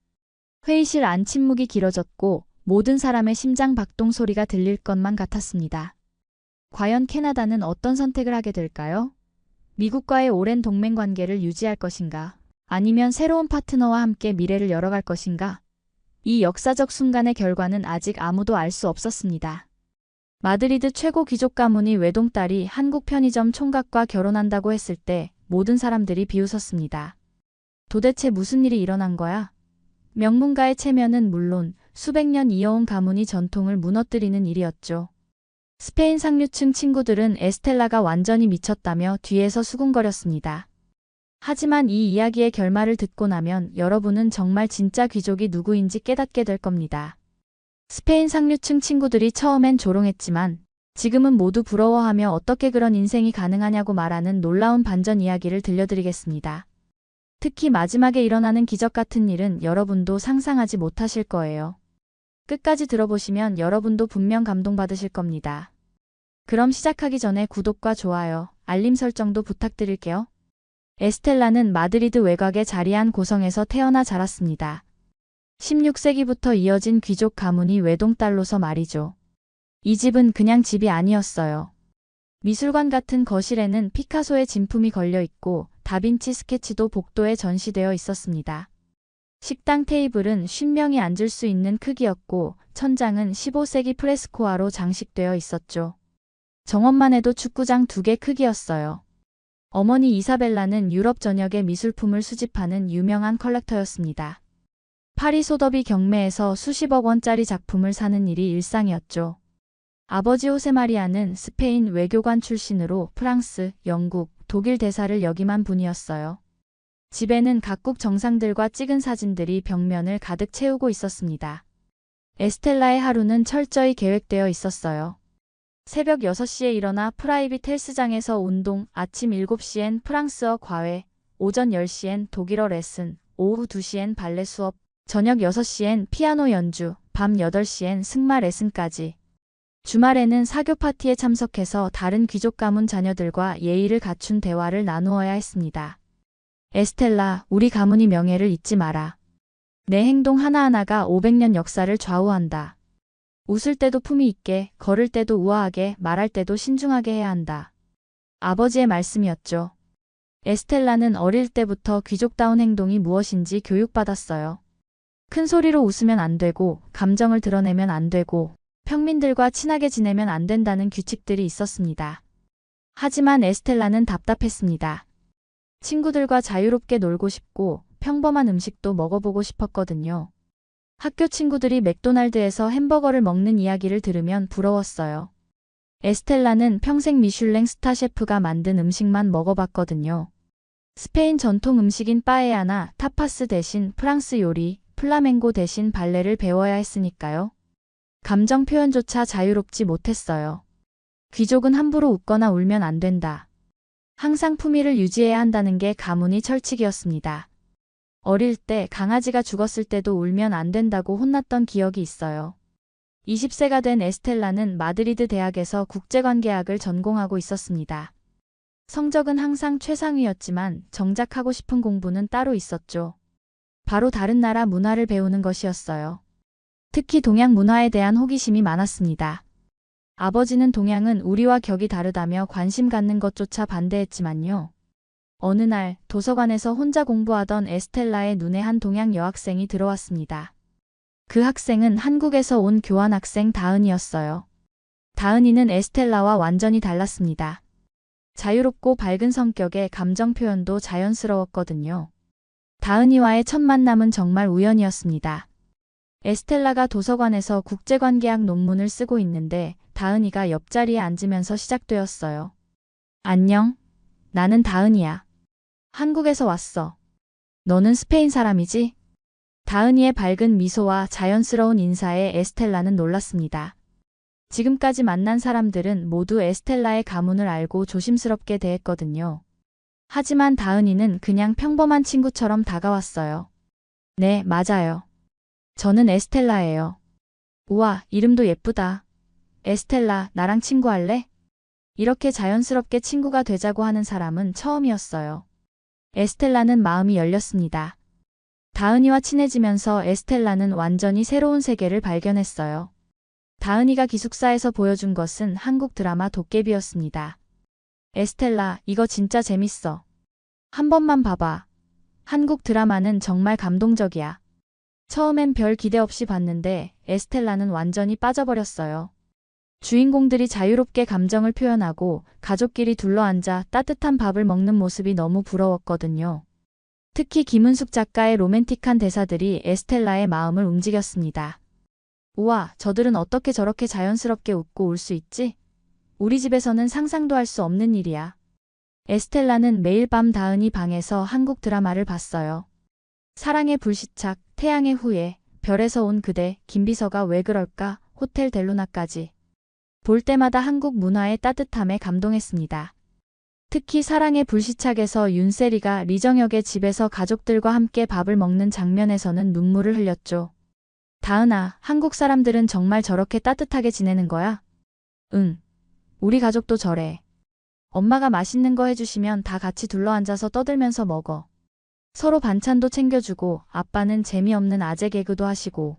Speaker 1: 회의실 안 침묵이 길어졌고 모든 사람의 심장 박동 소리가 들릴 것만 같았습니다. 과연 캐나다는 어떤 선택을 하게 될까요? 미국과의 오랜 동맹 관계를 유지할 것인가? 아니면 새로운 파트너와 함께 미래를 열어갈 것인가? 이 역사적 순간의 결과는 아직 아무도 알 수 없었습니다. 마드리드 최고 귀족 가문이 외동딸이 한국 편의점 총각과 결혼한다고 했을 때 모든 사람들이 비웃었습니다. 도대체 무슨 일이 일어난 거야? 명문가의 체면은 물론 수백 년 이어온 가문이 전통을 무너뜨리는 일이었죠. 스페인 상류층 친구들은 에스텔라가 완전히 미쳤다며 뒤에서 수군거렸습니다. 하지만 이 이야기의 결말을 듣고 나면 여러분은 정말 진짜 귀족이 누구인지 깨닫게 될 겁니다. 스페인 상류층 친구들이 처음엔 조롱했지만 지금은 모두 부러워하며 어떻게 그런 인생이 가능하냐고 말하는 놀라운 반전 이야기를 들려드리겠습니다. 특히 마지막에 일어나는 기적 같은 일은 여러분도 상상하지 못하실 거예요. 끝까지 들어보시면 여러분도 분명 감동받으실 겁니다. 그럼 시작하기 전에 구독과 좋아요, 알림 설정도 부탁드릴게요. 에스텔라는 마드리드 외곽의 자리한 고성에서 태어나 자랐습니다. 16세기부터 이어진 귀족 가문이 외동딸로서 말이죠. 이 집은 그냥 집이 아니었어요. 미술관 같은 거실에는 피카소의 진품이 걸려 있고 다빈치 스케치도 복도에 전시되어 있었습니다. 식당 테이블은 50명이 앉을 수 있는 크기였고 천장은 15세기 프레스코화로 장식되어 있었죠. 정원만 해도 축구장 2개 크기였어요. 어머니 이사벨라는 유럽 전역의 미술품을 수집하는 유명한 컬렉터였습니다. 파리 소더비 경매에서 수십억 원짜리 작품을 사는 일이 일상이었죠. 아버지 호세마리아는 스페인 외교관 출신으로 프랑스, 영국, 독일 대사를 역임한 분이었어요. 집에는 각국 정상들과 찍은 사진들이 벽면을 가득 채우고 있었습니다. 에스텔라의 하루는 철저히 계획되어 있었어요. 새벽 6시에 일어나 프라이빗 헬스장에서 운동, 아침 7시엔 프랑스어 과외, 오전 10시엔 독일어 레슨, 오후 2시엔 발레 수업, 저녁 6시엔 피아노 연주, 밤 8시엔 승마 레슨까지. 주말에는 사교 파티에 참석해서 다른 귀족 가문 자녀들과 예의를 갖춘 대화를 나누어야 했습니다. 에스텔라, 우리 가문의 명예를 잊지 마라. 내 행동 하나하나가 500년 역사를 좌우한다. 웃을 때도 품위 있게, 걸을 때도 우아하게, 말할 때도 신중하게 해야 한다. 아버지의 말씀이었죠. 에스텔라는 어릴 때부터 귀족다운 행동이 무엇인지 교육받았어요. 큰 소리로 웃으면 안 되고, 감정을 드러내면 안 되고, 평민들과 친하게 지내면 안 된다는 규칙들이 있었습니다. 하지만 에스텔라는 답답했습니다. 친구들과 자유롭게 놀고 싶고 평범한 음식도 먹어보고 싶었거든요. 학교 친구들이 맥도날드에서 햄버거를 먹는 이야기를 들으면 부러웠어요. 에스텔라는 평생 미슐랭 스타 셰프가 만든 음식만 먹어봤거든요. 스페인 전통 음식인 빠에야나 타파스 대신 프랑스 요리, 플라멩고 대신 발레를 배워야 했으니까요. 감정 표현조차 자유롭지 못했어요. 귀족은 함부로 웃거나 울면 안 된다. 항상 품위를 유지해야 한다는 게 가문의 철칙이었습니다. 어릴 때 강아지가 죽었을 때도 울면 안 된다고 혼났던 기억이 있어요. 20세가 된 에스텔라는 마드리드 대학에서 국제관계학을 전공하고 있었습니다. 성적은 항상 최상위였지만 정작 하고 싶은 공부는 따로 있었죠. 바로 다른 나라 문화를 배우는 것이었어요. 특히 동양 문화에 대한 호기심이 많았습니다. 아버지는 동양은 우리와 격이 다르다며 관심 갖는 것조차 반대했지만요. 어느 날 도서관에서 혼자 공부하던 에스텔라의 눈에 한 동양 여학생이 들어왔습니다. 그 학생은 한국에서 온 교환학생 다은이었어요. 다은이는 에스텔라와 완전히 달랐습니다. 자유롭고 밝은 성격에 감정 표현도 자연스러웠거든요. 다은이와의 첫 만남은 정말 우연이었습니다. 에스텔라가 도서관에서 국제관계학 논문을 쓰고 있는데 다은이가 옆자리에 앉으면서 시작되었어요. 안녕, 나는 다은이야. 한국에서 왔어. 너는 스페인 사람이지? 다은이의 밝은 미소와 자연스러운 인사에 에스텔라는 놀랐습니다. 지금까지 만난 사람들은 모두 에스텔라의 가문을 알고 조심스럽게 대했거든요. 하지만 다은이는 그냥 평범한 친구처럼 다가왔어요. 네, 맞아요. 저는 에스텔라예요. 우와, 이름도 예쁘다. 에스텔라, 나랑 친구할래? 이렇게 자연스럽게 친구가 되자고 하는 사람은 처음이었어요. 에스텔라는 마음이 열렸습니다. 다은이와 친해지면서 에스텔라는 완전히 새로운 세계를 발견했어요. 다은이가 기숙사에서 보여준 것은 한국 드라마 도깨비였습니다. 에스텔라, 이거 진짜 재밌어. 한 번만 봐봐. 한국 드라마는 정말 감동적이야. 처음엔 별 기대 없이 봤는데 에스텔라는 완전히 빠져버렸어요. 주인공들이 자유롭게 감정을 표현하고 가족끼리 둘러앉아 따뜻한 밥을 먹는 모습이 너무 부러웠거든요. 특히 김은숙 작가의 로맨틱한 대사들이 에스텔라의 마음을 움직였습니다. 우와, 저들은 어떻게 저렇게 자연스럽게 웃고 울 수 있지? 우리 집에서는 상상도 할 수 없는 일이야. 에스텔라는 매일 밤 다은이 방에서 한국 드라마를 봤어요. 사랑의 불시착, 태양의 후예, 별에서 온 그대, 김비서가 왜 그럴까, 호텔 델루나까지. 볼 때마다 한국 문화의 따뜻함에 감동했습니다. 특히 사랑의 불시착에서 윤세리가 리정혁의 집에서 가족들과 함께 밥을 먹는 장면에서는 눈물을 흘렸죠. 다은아, 한국 사람들은 정말 저렇게 따뜻하게 지내는 거야? 응. 우리 가족도 저래. 엄마가 맛있는 거 해주시면 다 같이 둘러앉아서 떠들면서 먹어. 서로 반찬도 챙겨주고 아빠는 재미없는 아재 개그도 하시고.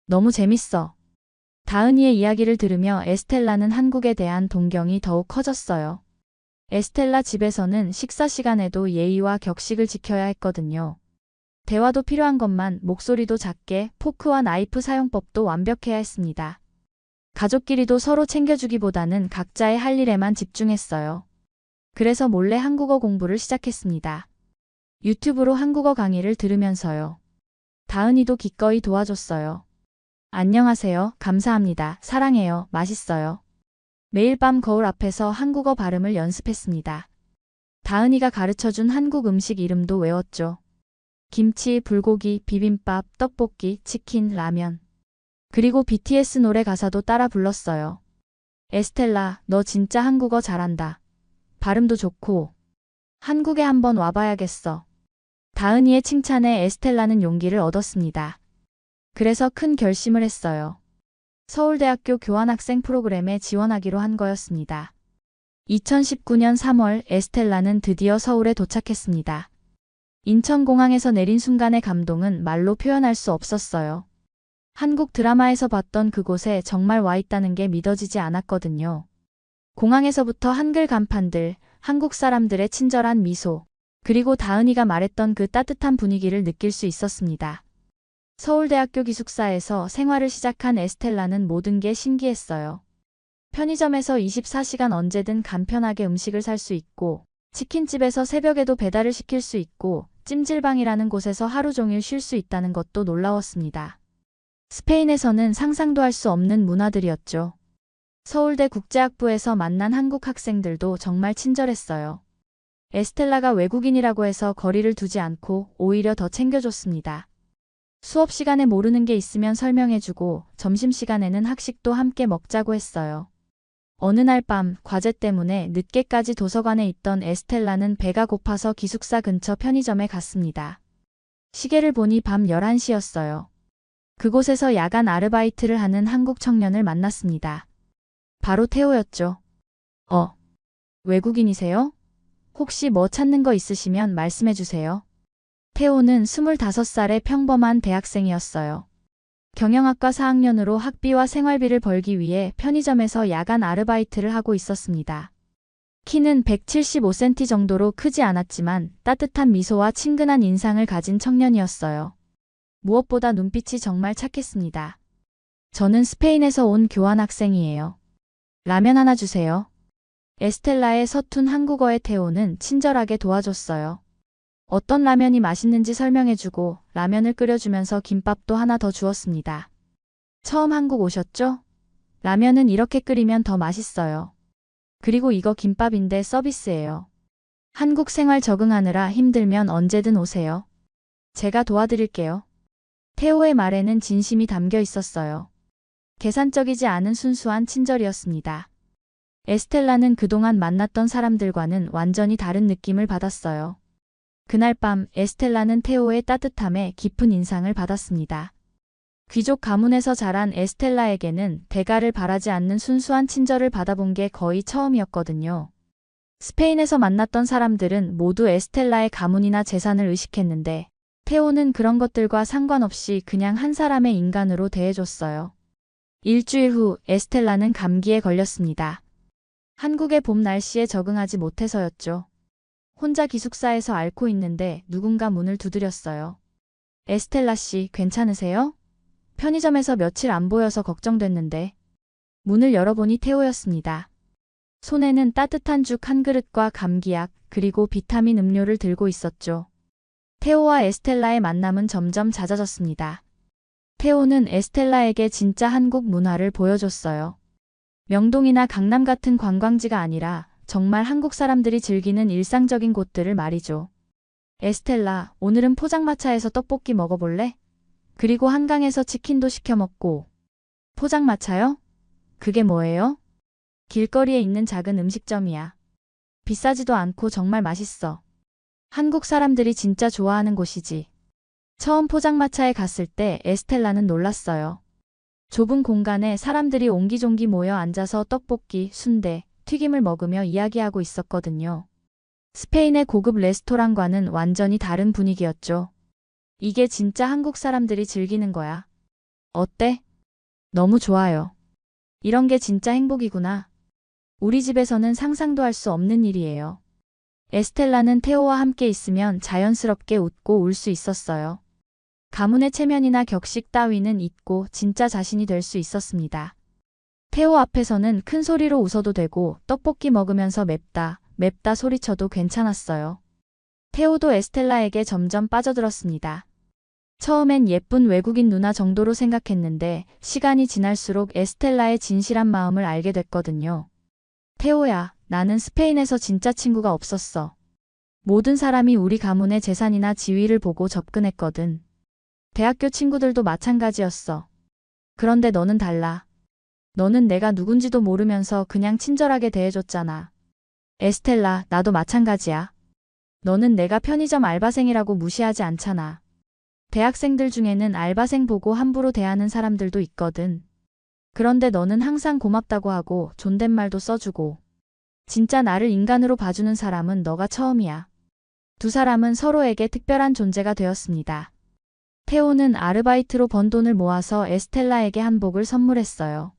Speaker 1: 너무 재밌어. 다은이의 이야기를 들으며 에스텔라는 한국에 대한 동경이 더욱 커졌어요. 에스텔라 집에서는 식사 시간에도 예의와 격식을 지켜야 했거든요. 대화도 필요한 것만 목소리도 작게, 포크와 나이프 사용법도 완벽해야 했습니다. 가족끼리도 서로 챙겨주기보다는 각자의 할 일에만 집중했어요. 그래서 몰래 한국어 공부를 시작했습니다. 유튜브로 한국어 강의를 들으면서요. 다은이도 기꺼이 도와줬어요. 안녕하세요. 감사합니다. 사랑해요. 맛있어요. 매일 밤 거울 앞에서 한국어 발음을 연습했습니다. 다은이가 가르쳐준 한국 음식 이름도 외웠죠. 김치, 불고기, 비빔밥, 떡볶이, 치킨, 라면. 그리고 BTS 노래 가사도 따라 불렀어요. 에스텔라, 너 진짜 한국어 잘한다. 발음도 좋고. 한국에 한번 와봐야겠어. 다은이의 칭찬에 에스텔라는 용기를 얻었습니다. 그래서 큰 결심을 했어요. 서울대학교 교환학생 프로그램에 지원하기로 한 거였습니다. 2019년 3월 에스텔라는 드디어 서울에 도착했습니다. 인천공항에서 내린 순간의 감동은 말로 표현할 수 없었어요. 한국 드라마에서 봤던 그곳에 정말 와 있다는 게 믿어지지 않았거든요. 공항에서부터 한글 간판들, 한국 사람들의 친절한 미소, 그리고 다은이가 말했던 그 따뜻한 분위기를 느낄 수 있었습니다. 서울대학교 기숙사에서 생활을 시작한 에스텔라는 모든 게 신기했어요. 편의점에서 24시간 언제든 간편하게 음식을 살 수 있고, 치킨집에서 새벽에도 배달을 시킬 수 있고, 찜질방이라는 곳에서 하루 종일 쉴 수 있다는 것도 놀라웠습니다. 스페인에서는 상상도 할 수 없는 문화들이었죠. 서울대 국제학부에서 만난 한국 학생들도 정말 친절했어요. 에스텔라가 외국인이라고 해서 거리를 두지 않고 오히려 더 챙겨줬습니다. 수업 시간에 모르는 게 있으면 설명해주고 점심시간에는 학식도 함께 먹자고 했어요. 어느 날 밤 과제 때문에 늦게까지 도서관에 있던 에스텔라는 배가 고파서 기숙사 근처 편의점에 갔습니다. 시계를 보니 밤 11시였어요. 그곳에서 야간 아르바이트를 하는 한국 청년을 만났습니다. 바로 태호였죠. 외국인이세요? 혹시 뭐 찾는 거 있으시면 말씀해주세요. 태호는 25살의 평범한 대학생이었어요. 경영학과 4학년으로 학비와 생활비를 벌기 위해 편의점에서 야간 아르바이트를 하고 있었습니다. 키는 175cm 정도로 크지 않았지만 따뜻한 미소와 친근한 인상을 가진 청년이었어요. 무엇보다 눈빛이 정말 착했습니다. 저는 스페인에서 온 교환학생이에요. 라면 하나 주세요. 에스텔라의 서툰 한국어의 태호는 친절하게 도와줬어요. 어떤 라면이 맛있는지 설명해주고 라면을 끓여주면서 김밥도 하나 더 주었습니다. 처음 한국 오셨죠? 라면은 이렇게 끓이면 더 맛있어요. 그리고 이거 김밥인데 서비스예요. 한국 생활 적응하느라 힘들면 언제든 오세요. 제가 도와드릴게요. 태호의 말에는 진심이 담겨 있었어요. 계산적이지 않은 순수한 친절이었습니다. 에스텔라는 그동안 만났던 사람들과는 완전히 다른 느낌을 받았어요. 그날 밤 에스텔라는 태호의 따뜻함에 깊은 인상을 받았습니다. 귀족 가문에서 자란 에스텔라에게는 대가를 바라지 않는 순수한 친절을 받아본 게 거의 처음이었거든요. 스페인에서 만났던 사람들은 모두 에스텔라의 가문이나 재산을 의식했는데 태호는 그런 것들과 상관없이 그냥 한 사람의 인간으로 대해줬어요. 일주일 후 에스텔라는 감기에 걸렸습니다. 한국의 봄 날씨에 적응하지 못해서였죠. 혼자 기숙사에서 앓고 있는데 누군가 문을 두드렸어요. 에스텔라 씨, 괜찮으세요? 편의점에서 며칠 안 보여서 걱정됐는데. 문을 열어보니 태호였습니다. 손에는 따뜻한 죽 한 그릇과 감기약, 그리고 비타민 음료를 들고 있었죠. 태호와 에스텔라의 만남은 점점 잦아졌습니다. 태호는 에스텔라에게 진짜 한국 문화를 보여줬어요. 명동이나 강남 같은 관광지가 아니라 정말 한국 사람들이 즐기는 일상적인 곳들을 말이죠. 에스텔라, 오늘은 포장마차에서 떡볶이 먹어볼래? 그리고 한강에서 치킨도 시켜 먹고. 포장마차요? 그게 뭐예요? 길거리에 있는 작은 음식점이야. 비싸지도 않고 정말 맛있어. 한국 사람들이 진짜 좋아하는 곳이지. 처음 포장마차에 갔을 때 에스텔라는 놀랐어요. 좁은 공간에 사람들이 옹기종기 모여 앉아서 떡볶이, 순대, 튀김을 먹으며 이야기하고 있었거든요. 스페인의 고급 레스토랑과는 완전히 다른 분위기였죠. 이게 진짜 한국 사람들이 즐기는 거야. 어때? 너무 좋아요. 이런 게 진짜 행복이구나. 우리 집에서는 상상도 할 수 없는 일이에요. 에스텔라는 테오와 함께 있으면 자연스럽게 웃고 울 수 있었어요. 가문의 체면이나 격식 따위는 잊고 진짜 자신이 될 수 있었습니다. 테오 앞에서는 큰 소리로 웃어도 되고 떡볶이 먹으면서 맵다, 맵다 소리쳐도 괜찮았어요. 테오도 에스텔라에게 점점 빠져들었습니다. 처음엔 예쁜 외국인 누나 정도로 생각했는데 시간이 지날수록 에스텔라의 진실한 마음을 알게 됐거든요. 테오야, 나는 스페인에서 진짜 친구가 없었어. 모든 사람이 우리 가문의 재산이나 지위를 보고 접근했거든. 대학교 친구들도 마찬가지였어. 그런데 너는 달라. 너는 내가 누군지도 모르면서 그냥 친절하게 대해줬잖아. 에스텔라, 나도 마찬가지야. 너는 내가 편의점 알바생이라고 무시하지 않잖아. 대학생들 중에는 알바생 보고 함부로 대하는 사람들도 있거든. 그런데 너는 항상 고맙다고 하고 존댓말도 써주고. 진짜 나를 인간으로 봐주는 사람은 너가 처음이야. 두 사람은 서로에게 특별한 존재가 되었습니다. 테오는 아르바이트로 번 돈을 모아서 에스텔라에게 한복을 선물했어요.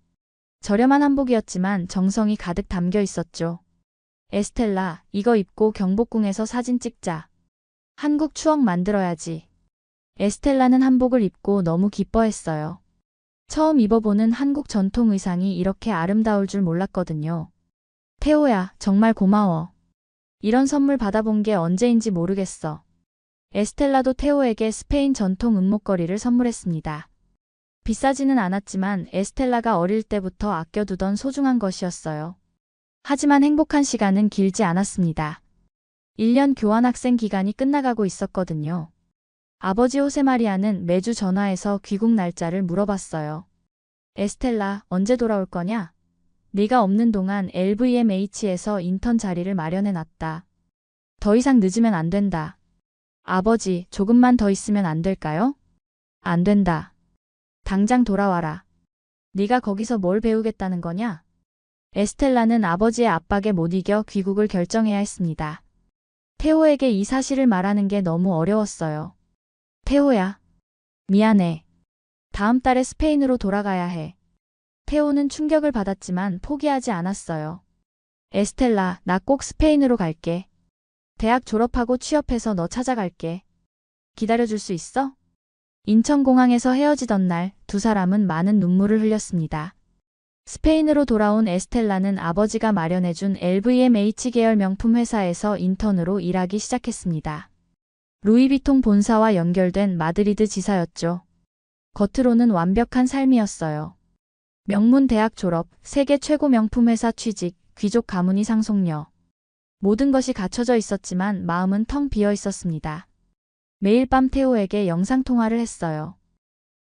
Speaker 1: 저렴한 한복이었지만 정성이 가득 담겨 있었죠. 에스텔라, 이거 입고 경복궁에서 사진 찍자. 한국 추억 만들어야지. 에스텔라는 한복을 입고 너무 기뻐했어요. 처음 입어보는 한국 전통 의상이 이렇게 아름다울 줄 몰랐거든요. 테오야, 정말 고마워. 이런 선물 받아본 게 언제인지 모르겠어. 에스텔라도 테오에게 스페인 전통 은목걸이를 선물했습니다. 비싸지는 않았지만 에스텔라가 어릴 때부터 아껴두던 소중한 것이었어요. 하지만 행복한 시간은 길지 않았습니다. 1년 교환학생 기간이 끝나가고 있었거든요. 아버지 호세마리아는 매주 전화해서 귀국 날짜를 물어봤어요. 에스텔라, 언제 돌아올 거냐? 네가 없는 동안 LVMH에서 인턴 자리를 마련해놨다. 더 이상 늦으면 안 된다. 아버지, 조금만 더 있으면 안 될까요? 안 된다. 당장 돌아와라. 네가 거기서 뭘 배우겠다는 거냐? 에스텔라는 아버지의 압박에 못 이겨 귀국을 결정해야 했습니다. 테오에게 이 사실을 말하는 게 너무 어려웠어요. 테오야. 미안해. 다음 달에 스페인으로 돌아가야 해. 테오는 충격을 받았지만 포기하지 않았어요. 에스텔라, 나 꼭 스페인으로 갈게. 대학 졸업하고 취업해서 너 찾아갈게. 기다려줄 수 있어? 인천공항에서 헤어지던 날 두 사람은 많은 눈물을 흘렸습니다. 스페인으로 돌아온 에스텔라는 아버지가 마련해준 LVMH 계열 명품 회사에서 인턴으로 일하기 시작했습니다. 루이비통 본사와 연결된 마드리드 지사였죠. 겉으로는 완벽한 삶이었어요. 명문 대학 졸업, 세계 최고 명품 회사 취직, 귀족 가문이 상속녀. 모든 것이 갖춰져 있었지만 마음은 텅 비어 있었습니다. 매일 밤 테오에게 영상통화를 했어요.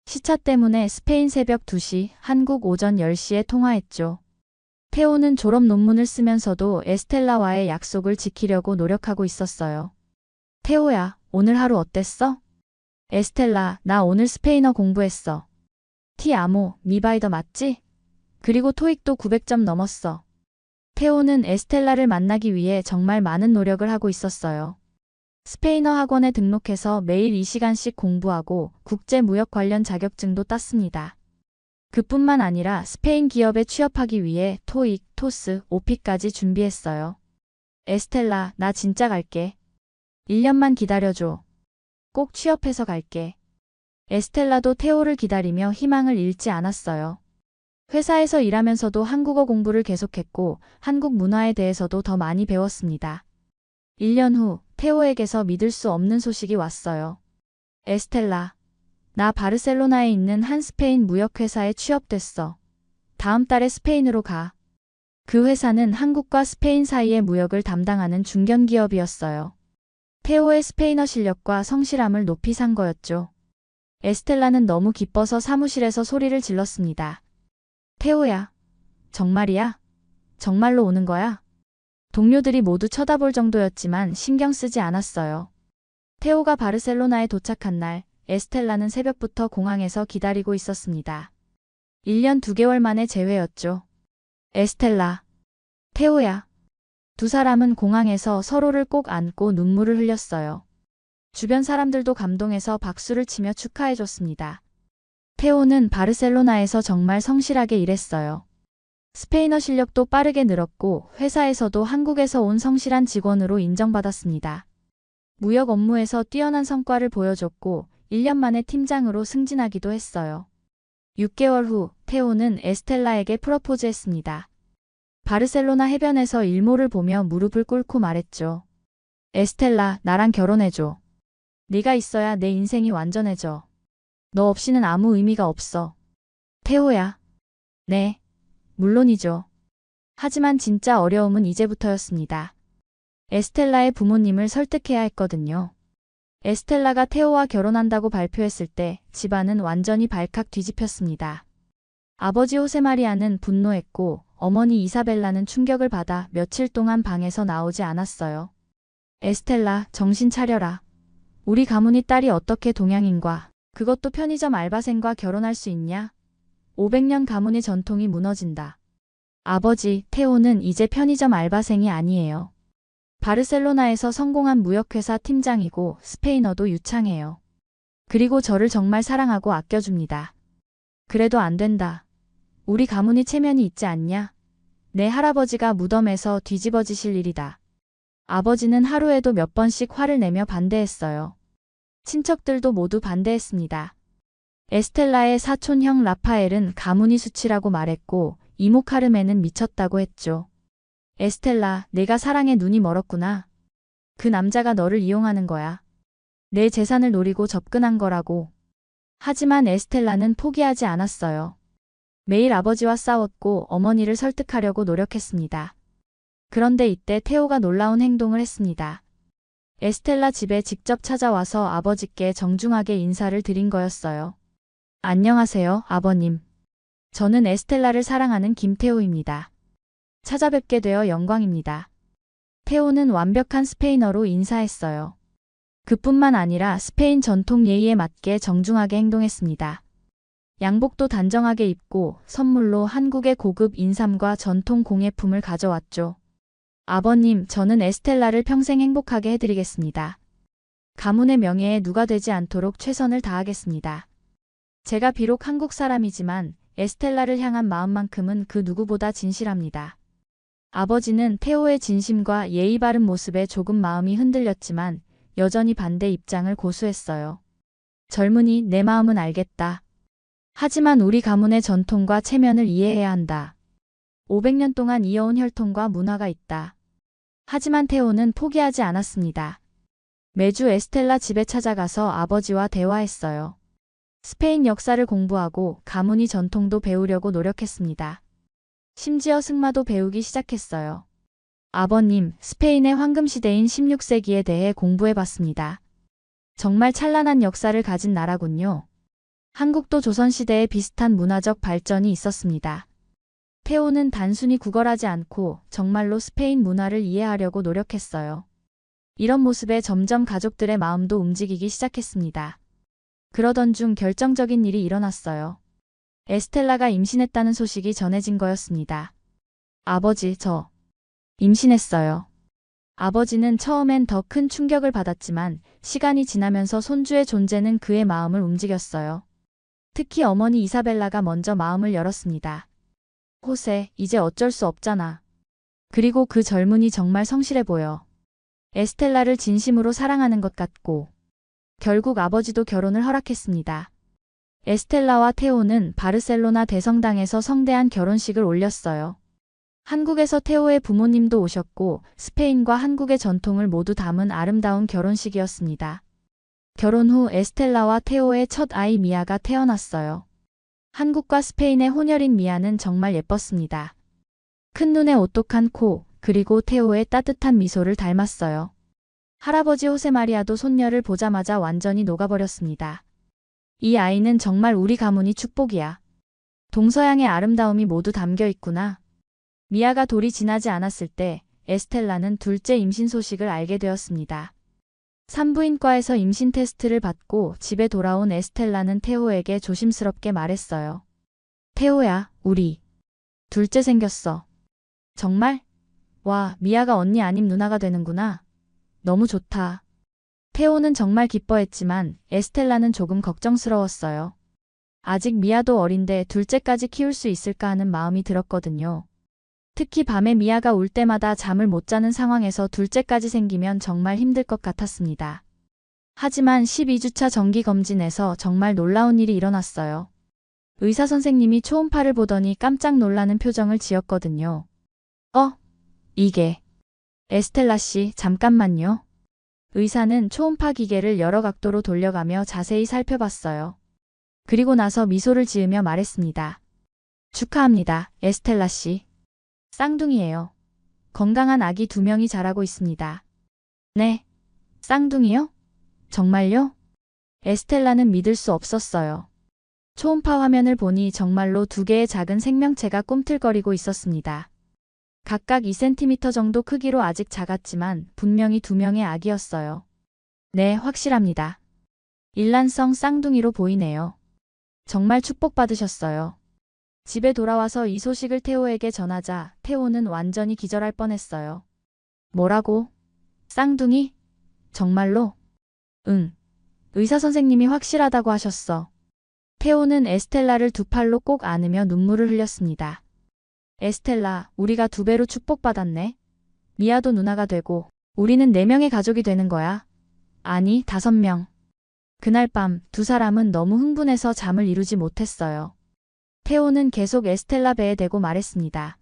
Speaker 1: 시차 때문에 스페인 새벽 2시, 한국 오전 10시에 통화했죠. 테오는 졸업 논문을 쓰면서도 에스텔라와의 약속을 지키려고 노력하고 있었어요. 테오야, 오늘 하루 어땠어? 에스텔라, 나 오늘 스페인어 공부했어. 티 아모, 미바이더 맞지? 그리고 토익도 900점 넘었어. 테오는 에스텔라를 만나기 위해 정말 많은 노력을 하고 있었어요. 스페인어 학원에 등록해서 매일 2시간씩 공부하고 국제무역 관련 자격증도 땄습니다. 그뿐만 아니라 스페인 기업에 취업하기 위해 토익, 토스, 오피까지 준비했어요. 에스텔라, 나 진짜 갈게. 1년만 기다려줘. 꼭 취업해서 갈게. 에스텔라도 테오를 기다리며 희망을 잃지 않았어요. 회사에서 일하면서도 한국어 공부를 계속했고 한국 문화에 대해서도 더 많이 배웠습니다. 1년 후 테오에게서 믿을 수 없는 소식이 왔어요. 에스텔라, 나 바르셀로나에 있는 한 스페인 무역회사에 취업됐어. 다음 달에 스페인으로 가. 그 회사는 한국과 스페인 사이의 무역을 담당하는 중견기업이었어요. 테오의 스페인어 실력과 성실함을 높이 산 거였죠. 에스텔라는 너무 기뻐서 사무실에서 소리를 질렀습니다. 테오야, 정말이야? 정말로 오는 거야? 동료들이 모두 쳐다볼 정도였지만 신경 쓰지 않았어요. 테오가 바르셀로나에 도착한 날, 에스텔라는 새벽부터 공항에서 기다리고 있었습니다. 1년 2개월 만에 재회였죠. 에스텔라, 테오야. 두 사람은 공항에서 서로를 꼭 안고 눈물을 흘렸어요. 주변 사람들도 감동해서 박수를 치며 축하해줬습니다. 테오는 바르셀로나에서 정말 성실하게 일했어요. 스페인어 실력도 빠르게 늘었고 회사에서도 한국에서 온 성실한 직원으로 인정받았습니다. 무역 업무에서 뛰어난 성과를 보여줬고 1년 만에 팀장으로 승진하기도 했어요. 6개월 후 테오는 에스텔라에게 프러포즈했습니다. 바르셀로나 해변에서 일몰을 보며 무릎을 꿇고 말했죠. 에스텔라, 나랑 결혼해줘. 네가 있어야 내 인생이 완전해져. 너 없이는 아무 의미가 없어. 테오야. 네, 물론이죠. 하지만 진짜 어려움은 이제부터였습니다. 에스텔라의 부모님을 설득해야 했거든요. 에스텔라가 테오와 결혼한다고 발표했을 때 집안은 완전히 발칵 뒤집혔습니다. 아버지 호세마리아는 분노했고 어머니 이사벨라는 충격을 받아 며칠 동안 방에서 나오지 않았어요. 에스텔라, 정신 차려라. 우리 가문이 딸이 어떻게 동양인과, 그것도 편의점 알바생과 결혼할 수 있냐? 500년 가문의 전통이 무너진다. 아버지, 테오는 이제 편의점 알바생이 아니에요. 바르셀로나에서 성공한 무역회사 팀장이고 스페인어도 유창해요. 그리고 저를 정말 사랑하고 아껴줍니다. 그래도 안 된다. 우리 가문이 체면이 있지 않냐? 내 할아버지가 무덤에서 뒤집어지실 일이다. 아버지는 하루에도 몇 번씩 화를 내며 반대했어요. 친척들도 모두 반대했습니다. 에스텔라의 사촌형 라파엘은 가문이 수치라고 말했고 이모 카르멘은 미쳤다고 했죠. 에스텔라, 내가 사랑에 눈이 멀었구나. 그 남자가 너를 이용하는 거야. 내 재산을 노리고 접근한 거라고. 하지만 에스텔라는 포기하지 않았어요. 매일 아버지와 싸웠고 어머니를 설득하려고 노력했습니다. 그런데 이때 테오가 놀라운 행동을 했습니다. 에스텔라 집에 직접 찾아와서 아버지께 정중하게 인사를 드린 거였어요. 안녕하세요, 아버님. 저는 에스텔라를 사랑하는 김테오입니다. 찾아뵙게 되어 영광입니다. 테오는 완벽한 스페인어로 인사했어요. 그뿐만 아니라 스페인 전통 예의에 맞게 정중하게 행동했습니다. 양복도 단정하게 입고 선물로 한국의 고급 인삼과 전통 공예품을 가져왔죠. 아버님, 저는 에스텔라를 평생 행복하게 해드리겠습니다. 가문의 명예에 누가 되지 않도록 최선을 다하겠습니다. 제가 비록 한국 사람이지만 에스텔라를 향한 마음만큼은 그 누구보다 진실합니다. 아버지는 테오의 진심과 예의 바른 모습에 조금 마음이 흔들렸지만 여전히 반대 입장을 고수했어요. 젊은이, 내 마음은 알겠다. 하지만 우리 가문의 전통과 체면을 이해해야 한다. 500년 동안 이어온 혈통과 문화가 있다. 하지만 테오는 포기하지 않았습니다. 매주 에스텔라 집에 찾아가서 아버지와 대화했어요. 스페인 역사를 공부하고 가문의 전통도 배우려고 노력했습니다. 심지어 승마도 배우기 시작했어요. 아버님, 스페인의 황금시대인 16세기에 대해 공부해봤습니다. 정말 찬란한 역사를 가진 나라군요. 한국도 조선시대에 비슷한 문화적 발전이 있었습니다. 테오는 단순히 구걸하지 않고 정말로 스페인 문화를 이해하려고 노력했어요. 이런 모습에 점점 가족들의 마음도 움직이기 시작했습니다. 그러던 중 결정적인 일이 일어났어요. 에스텔라가 임신했다는 소식이 전해진 거였습니다. 아버지, 저 임신했어요. 아버지는 처음엔 더 큰 충격을 받았지만 시간이 지나면서 손주의 존재는 그의 마음을 움직였어요. 특히 어머니 이사벨라가 먼저 마음을 열었습니다. 호세, 이제 어쩔 수 없잖아. 그리고 그 젊은이 정말 성실해 보여. 에스텔라를 진심으로 사랑하는 것 같고. 결국 아버지도 결혼을 허락했습니다. 에스텔라와 테오는 바르셀로나 대성당에서 성대한 결혼식을 올렸어요. 한국에서 테오의 부모님도 오셨고 스페인과 한국의 전통을 모두 담은 아름다운 결혼식이었습니다. 결혼 후 에스텔라와 테오의 첫 아이 미아가 태어났어요. 한국과 스페인의 혼혈인 미아는 정말 예뻤습니다. 큰 눈에 오똑한 코, 그리고 테오의 따뜻한 미소를 닮았어요. 할아버지 호세마리아도 손녀를 보자마자 완전히 녹아버렸습니다. 이 아이는 정말 우리 가문이 축복이야. 동서양의 아름다움이 모두 담겨 있구나. 미아가 돌이 지나지 않았을 때 에스텔라는 둘째 임신 소식을 알게 되었습니다. 산부인과에서 임신 테스트를 받고 집에 돌아온 에스텔라는 테오에게 조심스럽게 말했어요. 테오야, 우리 둘째 생겼어. 정말? 와, 미아가 언니 아님 누나가 되는구나. 너무 좋다. 태호는 정말 기뻐했지만 에스텔라는 조금 걱정스러웠어요. 아직 미아도 어린데 둘째까지 키울 수 있을까 하는 마음이 들었거든요. 특히 밤에 미아가 울 때마다 잠을 못 자는 상황에서 둘째까지 생기면 정말 힘들 것 같았습니다. 하지만 12주차 정기검진에서 정말 놀라운 일이 일어났어요. 의사 선생님이 초음파를 보더니 깜짝 놀라는 표정을 지었거든요. 이게. 에스텔라 씨, 잠깐만요. 의사는 초음파 기계를 여러 각도로 돌려가며 자세히 살펴봤어요. 그리고 나서 미소를 지으며 말했습니다. 축하합니다, 에스텔라 씨. 쌍둥이에요. 건강한 아기 2명이 자라고 있습니다. 네. 쌍둥이요? 정말요? 에스텔라는 믿을 수 없었어요. 초음파 화면을 보니 정말로 2개의 작은 생명체가 꿈틀거리고 있었습니다. 각각 2cm 정도 크기로 아직 작았지만 분명히 2명의 아기였어요. 네, 확실합니다. 일란성 쌍둥이로 보이네요. 정말 축복받으셨어요. 집에 돌아와서 이 소식을 태호에게 전하자 태호는 완전히 기절할 뻔했어요. 뭐라고? 쌍둥이? 정말로? 응. 의사 선생님이 확실하다고 하셨어. 태호는 에스텔라를 2팔로 꼭 안으며 눈물을 흘렸습니다. 에스텔라, 우리가 2배로 축복받았네. 미아도 누나가 되고 우리는 4명의 가족이 되는 거야. 아니, 5명. 그날 밤 2사람은 너무 흥분해서 잠을 이루지 못했어요. 태호는 계속 에스텔라 배에 대고 말했습니다.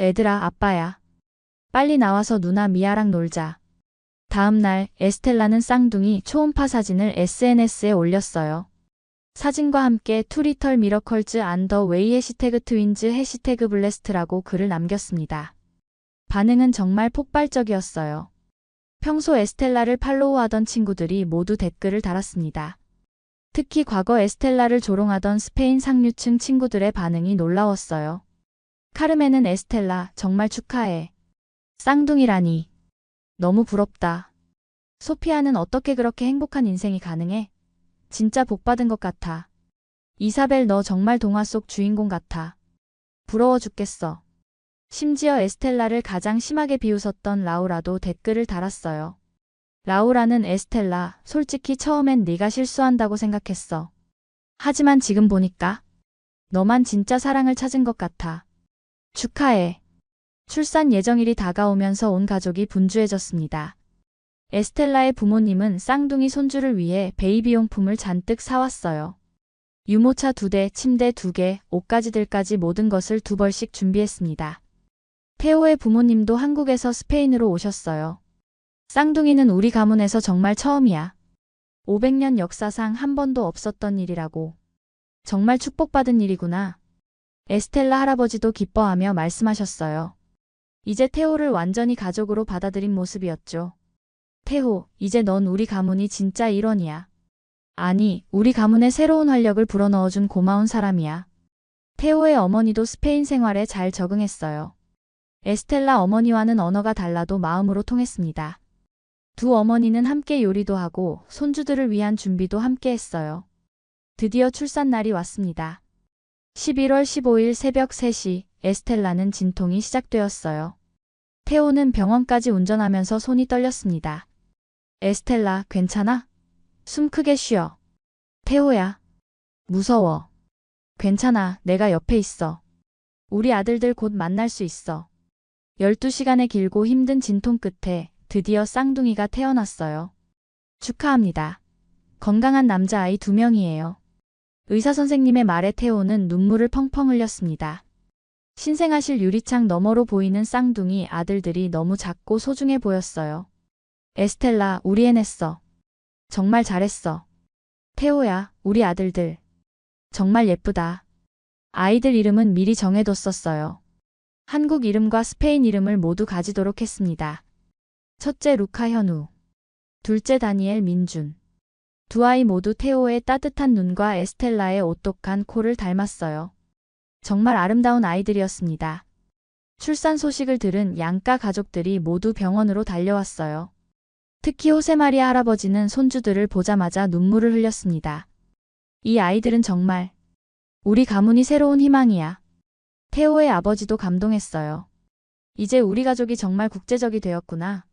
Speaker 1: 애들아, 아빠야. 빨리 나와서 누나 미아랑 놀자. 다음 날 에스텔라는 쌍둥이 초음파 사진을 SNS에 올렸어요. 사진과 함께 투 리털 미러컬즈 안더 웨이 해시태그 트윈즈 해시태그 블레스트라고 글을 남겼습니다. 반응은 정말 폭발적이었어요. 평소 에스텔라를 팔로우하던 친구들이 모두 댓글을 달았습니다. 특히 과거 에스텔라를 조롱하던 스페인 상류층 친구들의 반응이 놀라웠어요. 카르멘은 에스텔라, 정말 축하해. 쌍둥이라니. 너무 부럽다. 소피아는 어떻게 그렇게 행복한 인생이 가능해? 진짜 복받은 것 같아. 이사벨, 너 정말 동화 속 주인공 같아. 부러워 죽겠어. 심지어 에스텔라를 가장 심하게 비웃었던 라우라도 댓글을 달았어요. 라우라는 에스텔라, 솔직히 처음엔 네가 실수한다고 생각했어. 하지만 지금 보니까 너만 진짜 사랑을 찾은 것 같아. 축하해. 출산 예정일이 다가오면서 온 가족이 분주해졌습니다. 에스텔라의 부모님은 쌍둥이 손주를 위해 베이비용품을 잔뜩 사왔어요. 유모차 2대, 침대 2개, 옷가지들까지 모든 것을 2벌씩 준비했습니다. 태호의 부모님도 한국에서 스페인으로 오셨어요. 쌍둥이는 우리 가문에서 정말 처음이야. 500년 역사상 한 번도 없었던 일이라고. 정말 축복받은 일이구나. 에스텔라 할아버지도 기뻐하며 말씀하셨어요. 이제 태호를 완전히 가족으로 받아들인 모습이었죠. 태호, 이제 넌 우리 가문이 진짜 일원이야. 아니, 우리 가문에 새로운 활력을 불어넣어준 고마운 사람이야. 태호의 어머니도 스페인 생활에 잘 적응했어요. 에스텔라 어머니와는 언어가 달라도 마음으로 통했습니다. 두 어머니는 함께 요리도 하고 손주들을 위한 준비도 함께 했어요. 드디어 출산날이 왔습니다. 11월 15일 새벽 3시 에스텔라는 진통이 시작되었어요. 태호는 병원까지 운전하면서 손이 떨렸습니다. 에스텔라, 괜찮아? 숨 크게 쉬어. 태호야. 무서워. 괜찮아, 내가 옆에 있어. 우리 아들들 곧 만날 수 있어. 12시간의 길고 힘든 진통 끝에 드디어 쌍둥이가 태어났어요. 축하합니다. 건강한 남자아이 2명이에요. 의사 선생님의 말에 태호는 눈물을 펑펑 흘렸습니다. 신생아실 유리창 너머로 보이는 쌍둥이 아들들이 너무 작고 소중해 보였어요. 에스텔라, 우리 해냈어. 정말 잘했어. 태호야, 우리 아들들. 정말 예쁘다. 아이들 이름은 미리 정해뒀었어요. 한국 이름과 스페인 이름을 모두 가지도록 했습니다. 첫째 루카 현우, 둘째 다니엘 민준. 두 아이 모두 태호의 따뜻한 눈과 에스텔라의 오똑한 코를 닮았어요. 정말 아름다운 아이들이었습니다. 출산 소식을 들은 양가 가족들이 모두 병원으로 달려왔어요. 특히 호세마리아 할아버지는 손주들을 보자마자 눈물을 흘렸습니다. 이 아이들은 정말 우리 가문이 새로운 희망이야. 태호의 아버지도 감동했어요. 이제 우리 가족이 정말 국제적이 되었구나.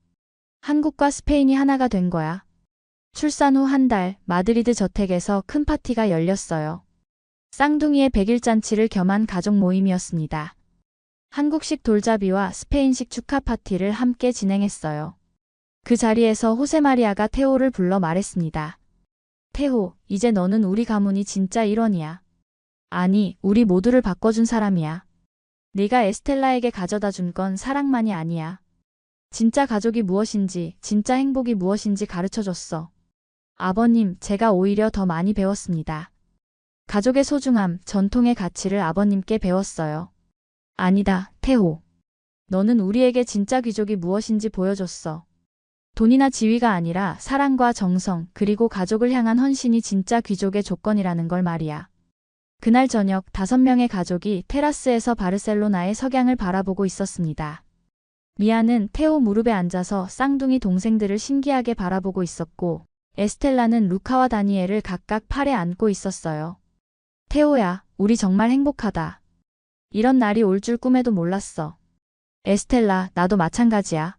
Speaker 1: 한국과 스페인이 하나가 된 거야. 출산 후 한 달, 마드리드 저택에서 큰 파티가 열렸어요. 쌍둥이의 100일 잔치를 겸한 가족 모임이었습니다. 한국식 돌잡이와 스페인식 축하 파티를 함께 진행했어요. 그 자리에서 호세마리아가 테오를 불러 말했습니다. 테오, 이제 너는 우리 가문이 진짜 일원이야. 아니, 우리 모두를 바꿔준 사람이야. 네가 에스텔라에게 가져다 준 건 사랑만이 아니야. 진짜 가족이 무엇인지, 진짜 행복이 무엇인지 가르쳐줬어. 아버님, 제가 오히려 더 많이 배웠습니다. 가족의 소중함, 전통의 가치를 아버님께 배웠어요. 아니다, 테오. 너는 우리에게 진짜 귀족이 무엇인지 보여줬어. 돈이나 지위가 아니라 사랑과 정성, 그리고 가족을 향한 헌신이 진짜 귀족의 조건이라는 걸 말이야. 그날 저녁 5명의 가족이 테라스에서 바르셀로나의 석양을 바라보고 있었습니다. 미아는 테오 무릎에 앉아서 쌍둥이 동생들을 신기하게 바라보고 있었고, 에스텔라는 루카와 다니엘을 각각 팔에 안고 있었어요. 테오야, 우리 정말 행복하다. 이런 날이 올 줄 꿈에도 몰랐어. 에스텔라, 나도 마찬가지야.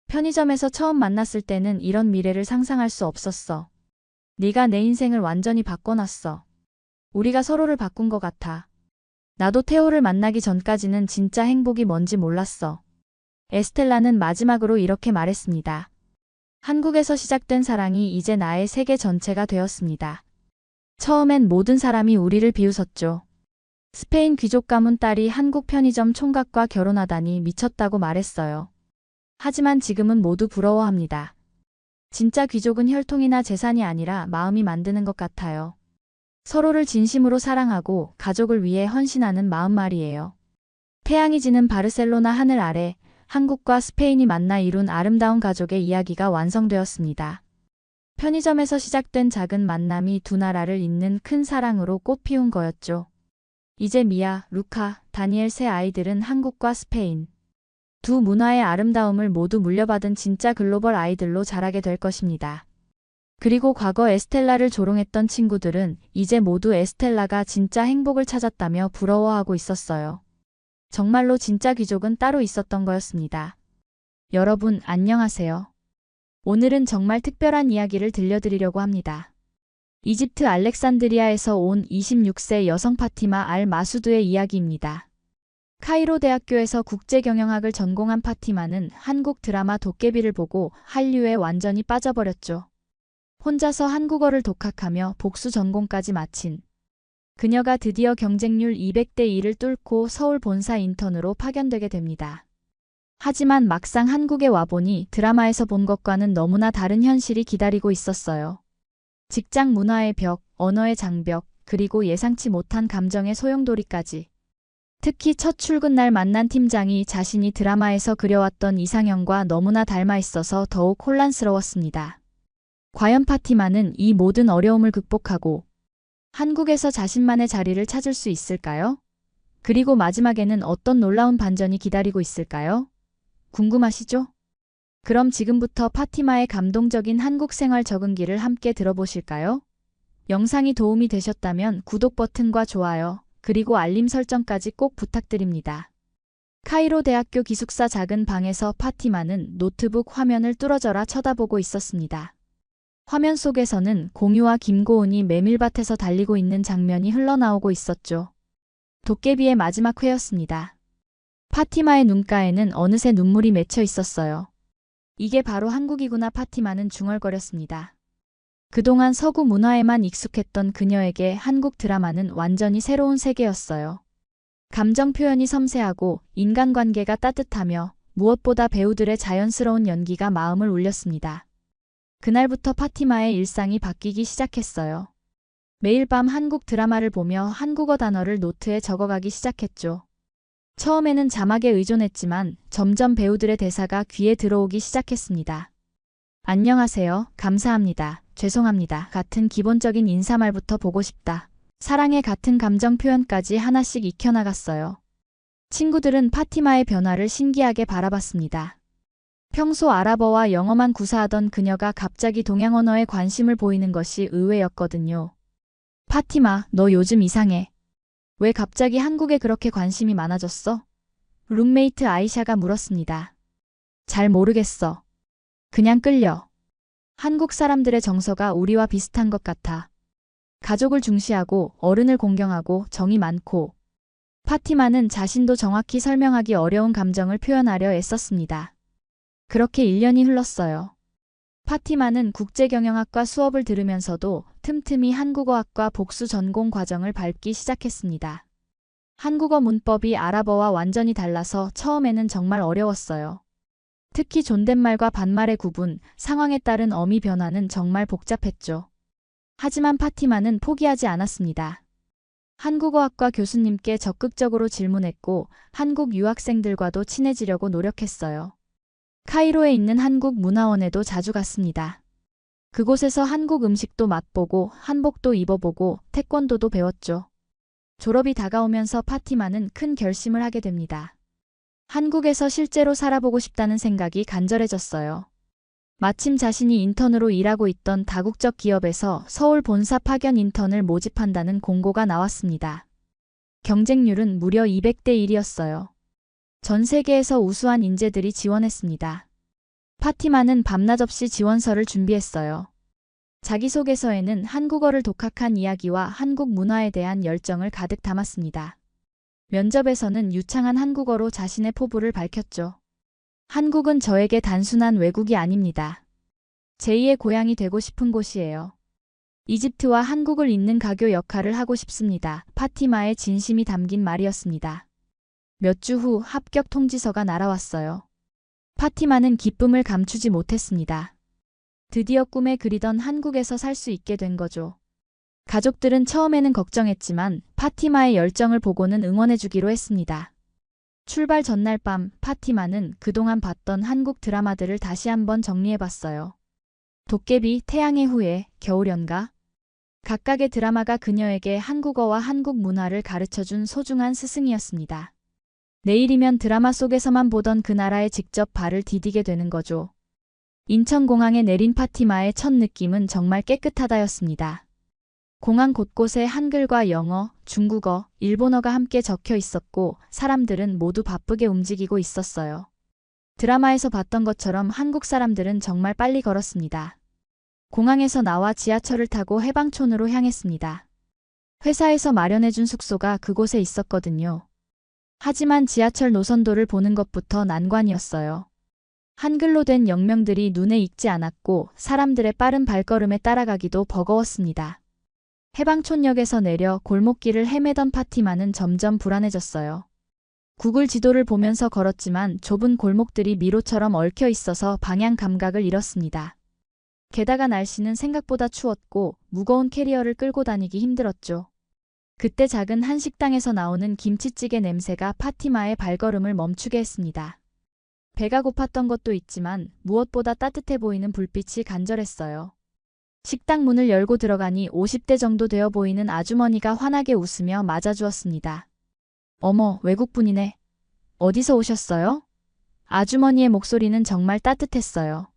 Speaker 1: 편의점에서 처음 만났을 때는 이런 미래를 상상할 수 없었어. 네가 내 인생을 완전히 바꿔놨어. 우리가 서로를 바꾼 것 같아. 나도 테오를 만나기 전까지는 진짜 행복이 뭔지 몰랐어. 에스텔라는 마지막으로 이렇게 말했습니다. 한국에서 시작된 사랑이 이제 나의 세계 전체가 되었습니다. 처음엔 모든 사람이 우리를 비웃었죠. 스페인 귀족 가문 딸이 한국 편의점 총각과 결혼하다니 미쳤다고 말했어요. 하지만 지금은 모두 부러워합니다. 진짜 귀족은 혈통이나 재산이 아니라 마음이 만드는 것 같아요. 서로를 진심으로 사랑하고 가족을 위해 헌신하는 마음 말이에요. 태양이 지는 바르셀로나 하늘 아래 한국과 스페인이 만나 이룬 아름다운 가족의 이야기가 완성되었습니다. 편의점에서 시작된 작은 만남이 두 나라를 잇는 큰 사랑으로 꽃피운 거였죠. 이제 미아, 루카, 다니엘 세 아이들은 한국과 스페인 두 문화의 아름다움을 모두 물려받은 진짜 글로벌 아이들로 자라게 될 것입니다. 그리고 과거 에스텔라를 조롱했던 친구들은 이제 모두 에스텔라가 진짜 행복을 찾았다며 부러워하고 있었어요. 정말로 진짜 귀족은 따로 있었던 거였습니다. 여러분, 안녕하세요. 오늘은 정말 특별한 이야기를 들려드리려고 합니다. 이집트 알렉산드리아에서 온 26세 여성 파티마 알 마수드의 이야기입니다. 카이로 대학교에서 국제경영학을 전공한 파티마는 한국 드라마 도깨비를 보고 한류에 완전히 빠져버렸죠. 혼자서 한국어를 독학하며 복수 전공까지 마친 그녀가 드디어 경쟁률 200대 2를 뚫고 서울 본사 인턴으로 파견되게 됩니다. 하지만 막상 한국에 와보니 드라마에서 본 것과는 너무나 다른 현실이 기다리고 있었어요. 직장 문화의 벽, 언어의 장벽, 그리고 예상치 못한 감정의 소용돌이까지. 특히 첫 출근 날 만난 팀장이 자신이 드라마에서 그려왔던 이상형과 너무나 닮아 있어서 더욱 혼란스러웠습니다. 과연 파티마는 이 모든 어려움을 극복하고 한국에서 자신만의 자리를 찾을 수 있을까요? 그리고 마지막에는 어떤 놀라운 반전이 기다리고 있을까요? 궁금하시죠? 그럼 지금부터 파티마의 감동적인 한국 생활 적응기를 함께 들어보실까요? 영상이 도움이 되셨다면 구독 버튼과 좋아요, 그리고 알림 설정까지 꼭 부탁드립니다. 카이로 대학교 기숙사 작은 방에서 파티마는 노트북 화면을 뚫어져라 쳐다보고 있었습니다. 화면 속에서는 공유와 김고은이 메밀밭에서 달리고 있는 장면이 흘러나오고 있었죠. 도깨비의 마지막 회였습니다. 파티마의 눈가에는 어느새 눈물이 맺혀 있었어요. 이게 바로 한국이구나. 파티마는 중얼거렸습니다. 그동안 서구 문화에만 익숙했던 그녀에게 한국 드라마는 완전히 새로운 세계였어요. 감정 표현이 섬세하고 인간관계가 따뜻하며 무엇보다 배우들의 자연스러운 연기가 마음을 울렸습니다. 그날부터 파티마의 일상이 바뀌기 시작했어요. 매일 밤 한국 드라마를 보며 한국어 단어를 노트에 적어가기 시작했죠. 처음에는 자막에 의존했지만 점점 배우들의 대사가 귀에 들어오기 시작했습니다. 안녕하세요, 감사합니다, 죄송합니다 같은 기본적인 인사말부터 보고 싶다, 사랑해 같은 감정 표현까지 하나씩 익혀나갔어요. 친구들은 파티마의 변화를 신기하게 바라봤습니다. 평소 아랍어와 영어만 구사하던 그녀가 갑자기 동양 언어에 관심을 보이는 것이 의외였거든요. 파티마, 너 요즘 이상해. 왜 갑자기 한국에 그렇게 관심이 많아졌어? 룸메이트 아이샤가 물었습니다. 잘 모르겠어. 그냥 끌려. 한국 사람들의 정서가 우리와 비슷한 것 같아. 가족을 중시하고 어른을 공경하고 정이 많고. 파티마는 자신도 정확히 설명하기 어려운 감정을 표현하려 애썼습니다. 그렇게 1년이 흘렀어요. 파티마는 국제경영학과 수업을 들으면서도 틈틈이 한국어학과 복수 전공 과정을 밟기 시작했습니다. 한국어 문법이 아랍어와 완전히 달라서 처음에는 정말 어려웠어요. 특히 존댓말과 반말의 구분, 상황에 따른 어미 변화는 정말 복잡했죠. 하지만 파티마는 포기하지 않았습니다. 한국어학과 교수님께 적극적으로 질문했고 한국 유학생들과도 친해지려고 노력했어요. 카이로에 있는 한국문화원에도 자주 갔습니다. 그곳에서 한국 음식도 맛보고 한복도 입어보고 태권도도 배웠죠. 졸업이 다가오면서 파티마는 큰 결심을 하게 됩니다. 한국에서 실제로 살아보고 싶다는 생각이 간절해졌어요. 마침 자신이 인턴으로 일하고 있던 다국적 기업에서 서울 본사 파견 인턴을 모집한다는 공고가 나왔습니다. 경쟁률은 무려 200대 1이었어요. 전 세계에서 우수한 인재들이 지원했습니다. 파티마는 밤낮 없이 지원서를 준비했어요. 자기소개서에는 한국어를 독학한 이야기와 한국 문화에 대한 열정을 가득 담았습니다. 면접에서는 유창한 한국어로 자신의 포부를 밝혔죠. 한국은 저에게 단순한 외국이 아닙니다. 제2의 고향이 되고 싶은 곳이에요. 이집트와 한국을 잇는 가교 역할을 하고 싶습니다. 파티마의 진심이 담긴 말이었습니다. 몇 주 후 합격 통지서가 날아왔어요. 파티마는 기쁨을 감추지 못했습니다. 드디어 꿈에 그리던 한국에서 살 수 있게 된 거죠. 가족들은 처음에는 걱정했지만 파티마의 열정을 보고는 응원해주기로 했습니다. 출발 전날 밤 파티마는 그동안 봤던 한국 드라마들을 다시 한번 정리해봤어요. 도깨비, 태양의 후예, 겨울연가. 각각의 드라마가 그녀에게 한국어와 한국 문화를 가르쳐준 소중한 스승이었습니다. 내일이면 드라마 속에서만 보던 그 나라에 직접 발을 디디게 되는 거죠. 인천공항에 내린 파티마의 첫 느낌은 정말 깨끗하다였습니다. 공항 곳곳에 한글과 영어, 중국어, 일본어가 함께 적혀 있었고 사람들은 모두 바쁘게 움직이고 있었어요. 드라마에서 봤던 것처럼 한국 사람들은 정말 빨리 걸었습니다. 공항에서 나와 지하철을 타고 해방촌으로 향했습니다. 회사에서 마련해준 숙소가 그곳에 있었거든요. 하지만 지하철 노선도를 보는 것부터 난관이었어요. 한글로 된 영명들이 눈에 익지 않았고 사람들의 빠른 발걸음에 따라가기도 버거웠습니다. 해방촌역에서 내려 골목길을 헤매던 파티마는 점점 불안해졌어요. 구글 지도를 보면서 걸었지만 좁은 골목들이 미로처럼 얽혀 있어서 방향 감각을 잃었습니다. 게다가 날씨는 생각보다 추웠고 무거운 캐리어를 끌고 다니기 힘들었죠. 그때 작은 한식당에서 나오는 김치찌개 냄새가 파티마의 발걸음을 멈추게 했습니다. 배가 고팠던 것도 있지만 무엇보다 따뜻해 보이는 불빛이 간절했어요. 식당 문을 열고 들어가니 50대 정도 되어 보이는 아주머니가 환하게 웃으며 맞아주었습니다. 어머, 외국분이네. 어디서 오셨어요? 아주머니의 목소리는 정말 따뜻했어요.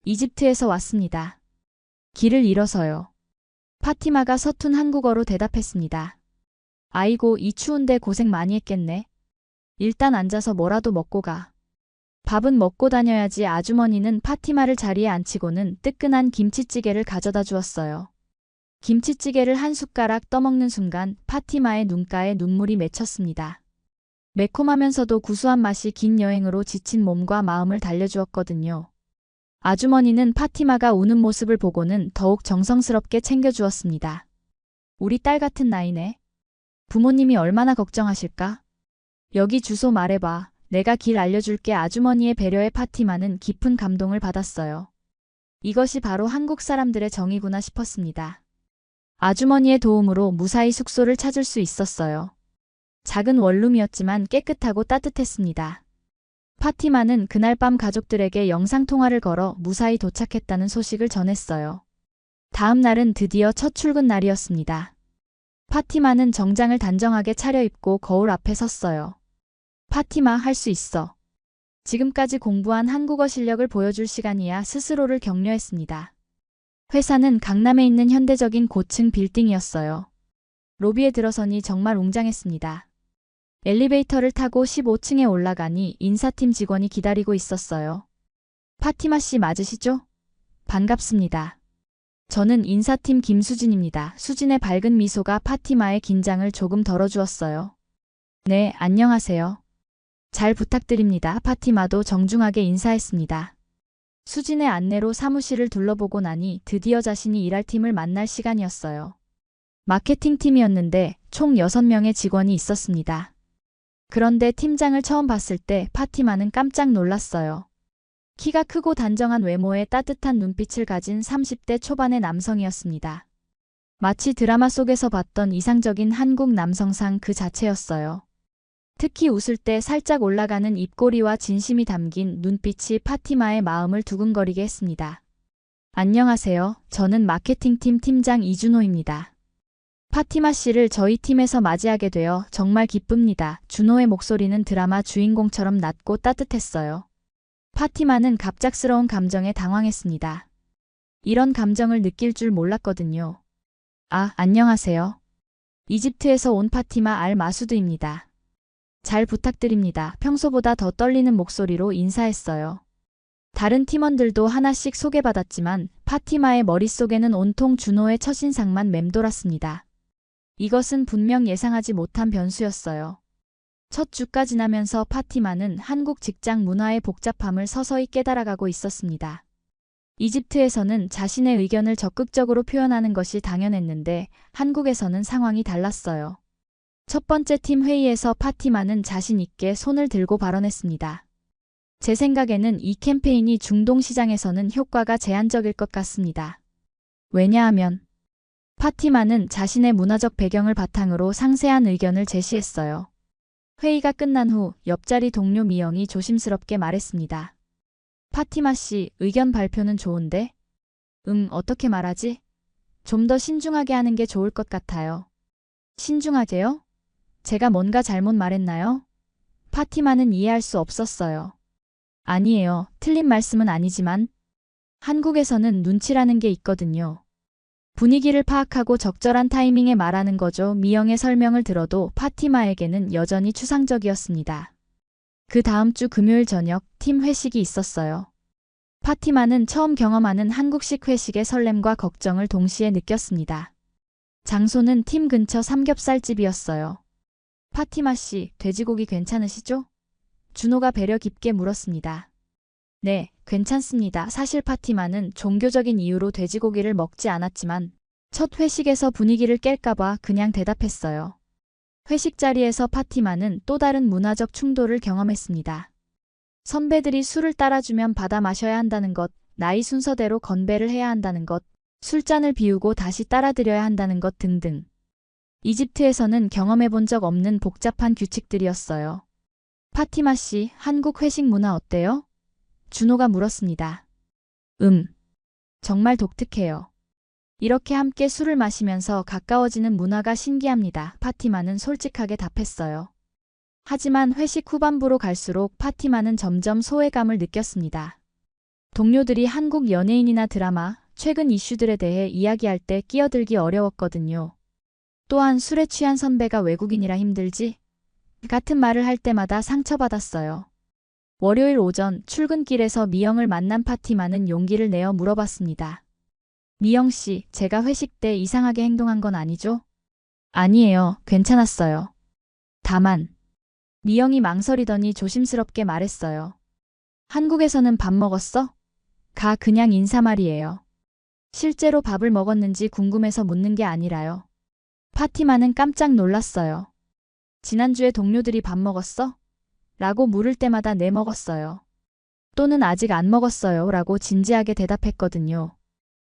Speaker 1: 이집트에서 왔습니다. 길을 잃어서요. 파티마가 서툰 한국어로 대답했습니다. 아이고, 이 추운데 고생 많이 했겠네. 일단 앉아서 뭐라도 먹고 가. 밥은 먹고 다녀야지. 아주머니는 파티마를 자리에 앉히고는 뜨끈한 김치찌개를 가져다 주었어요. 김치찌개를 한 숟가락 떠먹는 순간 파티마의 눈가에 눈물이 맺혔습니다. 매콤하면서도 구수한 맛이 긴 여행으로 지친 몸과 마음을 달래주었거든요. 아주머니는 파티마가 우는 모습을 보고는 더욱 정성스럽게 챙겨주었습니다. 우리 딸 같은 나이네. 부모님이 얼마나 걱정하실까? 여기 주소 말해봐. 내가 길 알려줄게. 아주머니의 배려에 파티마는 깊은 감동을 받았어요. 이것이 바로 한국 사람들의 정이구나 싶었습니다. 아주머니의 도움으로 무사히 숙소를 찾을 수 있었어요. 작은 원룸이었지만 깨끗하고 따뜻했습니다. 파티마는 그날 밤 가족들에게 영상통화를 걸어 무사히 도착했다는 소식을 전했어요. 다음 날은 드디어 첫 출근 날이었습니다. 파티마는 정장을 단정하게 차려입고 거울 앞에 섰어요. 파티마, 할 수 있어. 지금까지 공부한 한국어 실력을 보여줄 시간이야. 스스로를 격려했습니다. 회사는 강남에 있는 현대적인 고층 빌딩이었어요. 로비에 들어서니 정말 웅장했습니다. 엘리베이터를 타고 15층에 올라가니 인사팀 직원이 기다리고 있었어요. 파티마 씨 맞으시죠? 반갑습니다. 저는 인사팀 김수진입니다. 수진의 밝은 미소가 파티마의 긴장을 조금 덜어주었어요. 네, 안녕하세요. 잘 부탁드립니다. 파티마도 정중하게 인사했습니다. 수진의 안내로 사무실을 둘러보고 나니 드디어 자신이 일할 팀을 만날 시간이었어요. 마케팅 팀이었는데 총 6명의 직원이 있었습니다. 그런데 팀장을 처음 봤을 때 파티마는 깜짝 놀랐어요. 키가 크고 단정한 외모에 따뜻한 눈빛을 가진 30대 초반의 남성이었습니다. 마치 드라마 속에서 봤던 이상적인 한국 남성상 그 자체였어요. 특히 웃을 때 살짝 올라가는 입꼬리와 진심이 담긴 눈빛이 파티마의 마음을 두근거리게 했습니다. 안녕하세요. 저는 마케팅팀 팀장 이준호입니다. 파티마 씨를 저희 팀에서 맞이하게 되어 정말 기쁩니다. 준호의 목소리는 드라마 주인공처럼 낮고 따뜻했어요. 파티마는 갑작스러운 감정에 당황했습니다. 이런 감정을 느낄 줄 몰랐거든요. 아, 안녕하세요. 이집트에서 온 파티마 알 마수드입니다. 잘 부탁드립니다. 평소보다 더 떨리는 목소리로 인사했어요. 다른 팀원들도 하나씩 소개받았지만 파티마의 머릿속에는 온통 준호의 첫인상만 맴돌았습니다. 이것은 분명 예상하지 못한 변수였어요. 첫 주가 지나면서 파티마는 한국 직장 문화의 복잡함을 서서히 깨달아가고 있었습니다. 이집트에서는 자신의 의견을 적극적으로 표현하는 것이 당연했는데 한국에서는 상황이 달랐어요. 첫 번째 팀 회의에서 파티마는 자신 있게 손을 들고 발언했습니다. 제 생각에는 이 캠페인이 중동 시장에서는 효과가 제한적일 것 같습니다. 왜냐하면 파티마는 자신의 문화적 배경을 바탕으로 상세한 의견을 제시했어요. 회의가 끝난 후 옆자리 동료 미영이 조심스럽게 말했습니다. 파티마 씨, 의견 발표는 좋은데? 어떻게 말하지? 좀 더 신중하게 하는 게 좋을 것 같아요. 신중하게요? 제가 뭔가 잘못 말했나요? 파티마는 이해할 수 없었어요. 아니에요. 틀린 말씀은 아니지만 한국에서는 눈치라는 게 있거든요. 분위기를 파악하고 적절한 타이밍에 말하는 거죠. 미영의 설명을 들어도 파티마에게는 여전히 추상적이었습니다. 그 다음 주 금요일 저녁 팀 회식이 있었어요. 파티마는 처음 경험하는 한국식 회식의 설렘과 걱정을 동시에 느꼈습니다. 장소는 팀 근처 삼겹살집이었어요. 파티마 씨, 돼지고기 괜찮으시죠? 준호가 배려 깊게 물었습니다. 네, 괜찮습니다. 사실 파티마는 종교적인 이유로 돼지고기를 먹지 않았지만 첫 회식에서 분위기를 깰까봐 그냥 대답했어요. 회식 자리에서 파티마는 또 다른 문화적 충돌을 경험했습니다. 선배들이 술을 따라주면 받아 마셔야 한다는 것, 나이 순서대로 건배를 해야 한다는 것, 술잔을 비우고 다시 따라드려야 한다는 것 등등. 이집트에서는 경험해 본 적 없는 복잡한 규칙들이었어요. 파티마 씨, 한국 회식 문화 어때요? 준호가 물었습니다. 정말 독특해요. 이렇게 함께 술을 마시면서 가까워지는 문화가 신기합니다. 파티마는 솔직하게 답했어요. 하지만 회식 후반부로 갈수록 파티마는 점점 소외감을 느꼈습니다. 동료들이 한국 연예인이나 드라마, 최근 이슈들에 대해 이야기할 때 끼어들기 어려웠거든요. 또한 술에 취한 선배가 외국인이라 힘들지? 같은 말을 할 때마다 상처받았어요. 월요일 오전 출근길에서 미영을 만난 파티마는 용기를 내어 물어봤습니다. 미영 씨, 제가 회식 때 이상하게 행동한 건 아니죠? 아니에요. 괜찮았어요. 다만 미영이 망설이더니 조심스럽게 말했어요. 한국에서는 밥 먹었어? 그냥 인사말이에요. 실제로 밥을 먹었는지 궁금해서 묻는 게 아니라요. 파티마는 깜짝 놀랐어요. 지난주에 동료들이 밥 먹었어? 라고 물을 때마다 네 먹었어요. 또는 아직 안 먹었어요 라고 진지하게 대답했거든요.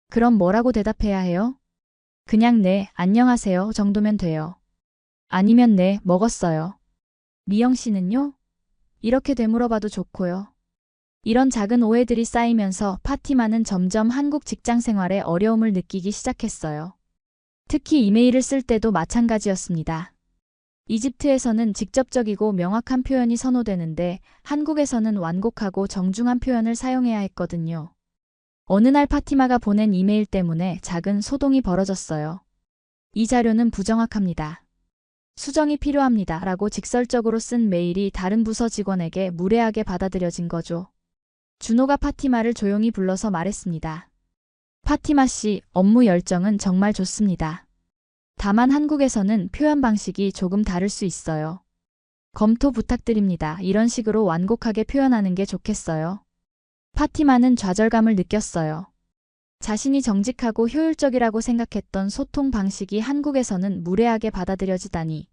Speaker 1: 그럼 뭐라고 대답해야 해요? 그냥 네, 안녕하세요 정도면 돼요. 아니면 네, 먹었어요. 미영 씨는요? 이렇게 되물어봐도 좋고요. 이런 작은 오해들이 쌓이면서 파티마는 점점 한국 직장 생활에 어려움을 느끼기 시작했어요. 특히 이메일을 쓸 때도 마찬가지였습니다. 이집트에서는 직접적이고 명확한 표현이 선호되는데 한국에서는 완곡하고 정중한 표현을 사용해야 했거든요. 어느 날 파티마가 보낸 이메일 때문에 작은 소동이 벌어졌어요. 이 자료는 부정확합니다. 수정이 필요합니다. 라고 직설적으로 쓴 메일이 다른 부서 직원에게 무례하게 받아들여진 거죠. 준호가 파티마를 조용히 불러서 말했습니다. 파티마 씨, 업무 열정은 정말 좋습니다. 다만 한국에서는 표현 방식이 조금 다를 수 있어요. 검토 부탁드립니다. 이런 식으로 완곡하게 표현하는 게 좋겠어요. 파티마는 좌절감을 느꼈어요. 자신이 정직하고 효율적이라고 생각했던 소통 방식이 한국에서는 무례하게 받아들여지다니.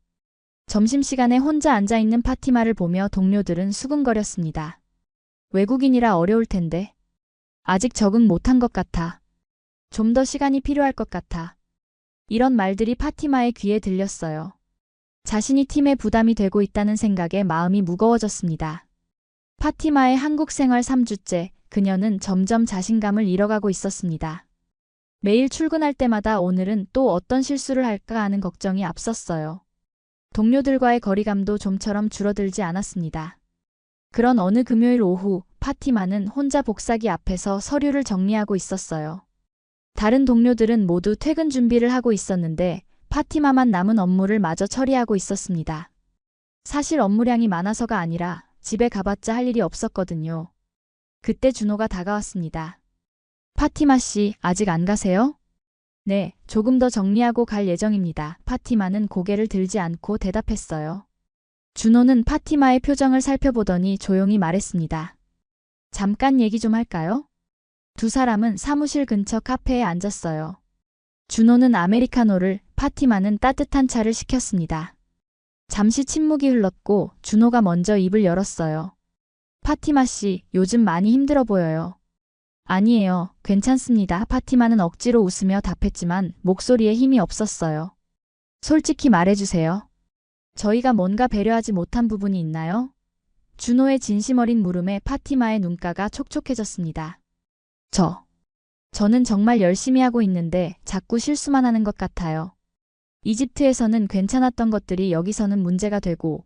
Speaker 1: 점심시간에 혼자 앉아있는 파티마를 보며 동료들은 수근거렸습니다. 외국인이라 어려울 텐데. 아직 적응 못한 것 같아. 좀 더 시간이 필요할 것 같아. 이런 말들이 파티마의 귀에 들렸어요. 자신이 팀에 부담이 되고 있다는 생각에 마음이 무거워졌습니다. 파티마의 한국 생활 3주째, 그녀는 점점 자신감을 잃어가고 있었습니다. 매일 출근할 때마다 오늘은 또 어떤 실수를 할까 하는 걱정이 앞섰어요. 동료들과의 거리감도 좀처럼 줄어들지 않았습니다. 그런 어느 금요일 오후, 파티마는 혼자 복사기 앞에서 서류를 정리하고 있었어요. 다른 동료들은 모두 퇴근 준비를 하고 있었는데 파티마만 남은 업무를 마저 처리하고 있었습니다. 사실 업무량이 많아서가 아니라 집에 가봤자 할 일이 없었거든요. 그때 준호가 다가왔습니다. 파티마 씨, 아직 안 가세요? 네, 조금 더 정리하고 갈 예정입니다. 파티마는 고개를 들지 않고 대답했어요. 준호는 파티마의 표정을 살펴보더니 조용히 말했습니다. 잠깐 얘기 좀 할까요? 두 사람은 사무실 근처 카페에 앉았어요. 준호는 아메리카노를, 파티마는 따뜻한 차를 시켰습니다. 잠시 침묵이 흘렀고 준호가 먼저 입을 열었어요. 파티마 씨, 요즘 많이 힘들어 보여요. 아니에요, 괜찮습니다. 파티마는 억지로 웃으며 답했지만 목소리에 힘이 없었어요. 솔직히 말해주세요. 저희가 뭔가 배려하지 못한 부분이 있나요? 준호의 진심 어린 물음에 파티마의 눈가가 촉촉해졌습니다. 저는 정말 열심히 하고 있는데 자꾸 실수만 하는 것 같아요. 이집트에서는 괜찮았던 것들이 여기서는 문제가 되고.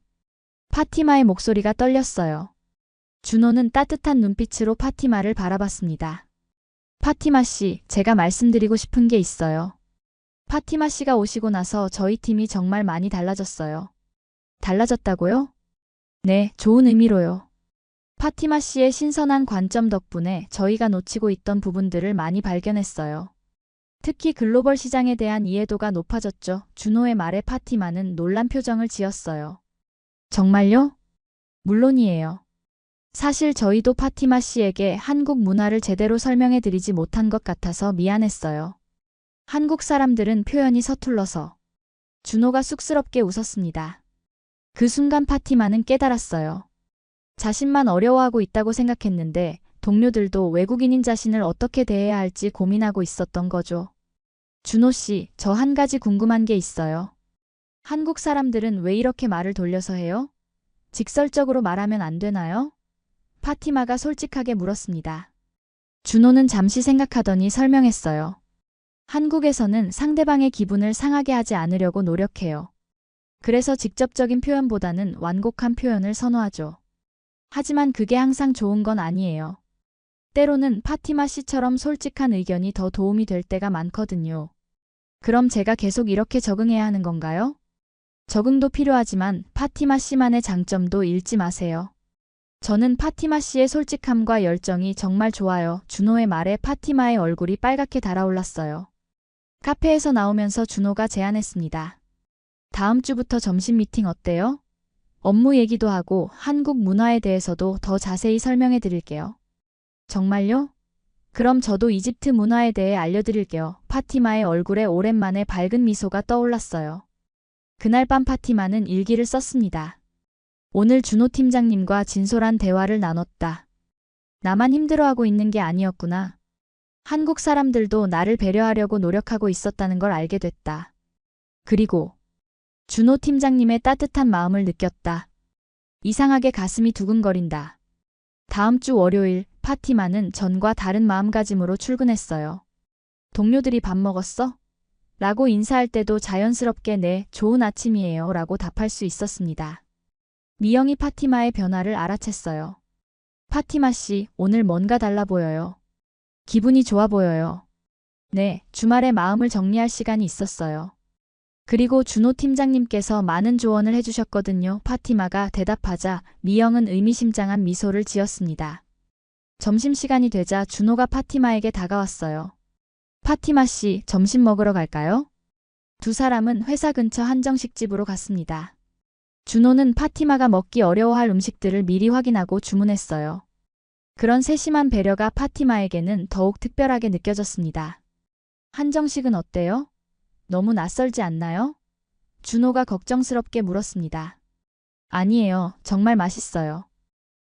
Speaker 1: 파티마의 목소리가 떨렸어요. 준호는 따뜻한 눈빛으로 파티마를 바라봤습니다. 파티마 씨, 제가 말씀드리고 싶은 게 있어요. 파티마 씨가 오시고 나서 저희 팀이 정말 많이 달라졌어요. 달라졌다고요? 네, 좋은 의미로요. 파티마 씨의 신선한 관점 덕분에 저희가 놓치고 있던 부분들을 많이 발견했어요. 특히 글로벌 시장에 대한 이해도가 높아졌죠. 준호의 말에 파티마는 놀란 표정을 지었어요. 정말요? 물론이에요. 사실 저희도 파티마 씨에게 한국 문화를 제대로 설명해 드리지 못한 것 같아서 미안했어요. 한국 사람들은 표현이 서툴러서. 준호가 쑥스럽게 웃었습니다. 그 순간 파티마는 깨달았어요. 자신만 어려워하고 있다고 생각했는데 동료들도 외국인인 자신을 어떻게 대해야 할지 고민하고 있었던 거죠. 준호 씨, 저 한 가지 궁금한 게 있어요. 한국 사람들은 왜 이렇게 말을 돌려서 해요? 직설적으로 말하면 안 되나요? 파티마가 솔직하게 물었습니다. 준호는 잠시 생각하더니 설명했어요. 한국에서는 상대방의 기분을 상하게 하지 않으려고 노력해요. 그래서 직접적인 표현보다는 완곡한 표현을 선호하죠. 하지만 그게 항상 좋은 건 아니에요. 때로는 파티마 씨처럼 솔직한 의견이 더 도움이 될 때가 많거든요. 그럼 제가 계속 이렇게 적응해야 하는 건가요? 적응도 필요하지만 파티마 씨만의 장점도 잃지 마세요. 저는 파티마 씨의 솔직함과 열정이 정말 좋아요. 준호의 말에 파티마의 얼굴이 빨갛게 달아올랐어요. 카페에서 나오면서 준호가 제안했습니다. 다음 주부터 점심 미팅 어때요? 업무 얘기도 하고 한국 문화에 대해서도 더 자세히 설명해 드릴게요. 정말요? 그럼 저도 이집트 문화에 대해 알려드릴게요. 파티마의 얼굴에 오랜만에 밝은 미소가 떠올랐어요. 그날 밤 파티마는 일기를 썼습니다. 오늘 준호 팀장님과 진솔한 대화를 나눴다. 나만 힘들어하고 있는 게 아니었구나. 한국 사람들도 나를 배려하려고 노력하고 있었다는 걸 알게 됐다. 그리고 준호 팀장님의 따뜻한 마음을 느꼈다. 이상하게 가슴이 두근거린다. 다음 주 월요일 파티마는 전과 다른 마음가짐으로 출근했어요. 동료들이 밥 먹었어? 라고 인사할 때도 자연스럽게 네, 좋은 아침이에요 라고 답할 수 있었습니다. 미영이 파티마의 변화를 알아챘어요. 파티마 씨, 오늘 뭔가 달라 보여요. 기분이 좋아 보여요. 네, 주말에 마음을 정리할 시간이 있었어요. 그리고 준호 팀장님께서 많은 조언을 해주셨거든요. 파티마가 대답하자 미영은 의미심장한 미소를 지었습니다. 점심시간이 되자 준호가 파티마에게 다가왔어요. 파티마 씨, 점심 먹으러 갈까요? 두 사람은 회사 근처 한정식집으로 갔습니다. 준호는 파티마가 먹기 어려워할 음식들을 미리 확인하고 주문했어요. 그런 세심한 배려가 파티마에게는 더욱 특별하게 느껴졌습니다. 한정식은 어때요? 너무 낯설지 않나요? 준호가 걱정스럽게 물었습니다. 아니에요. 정말 맛있어요.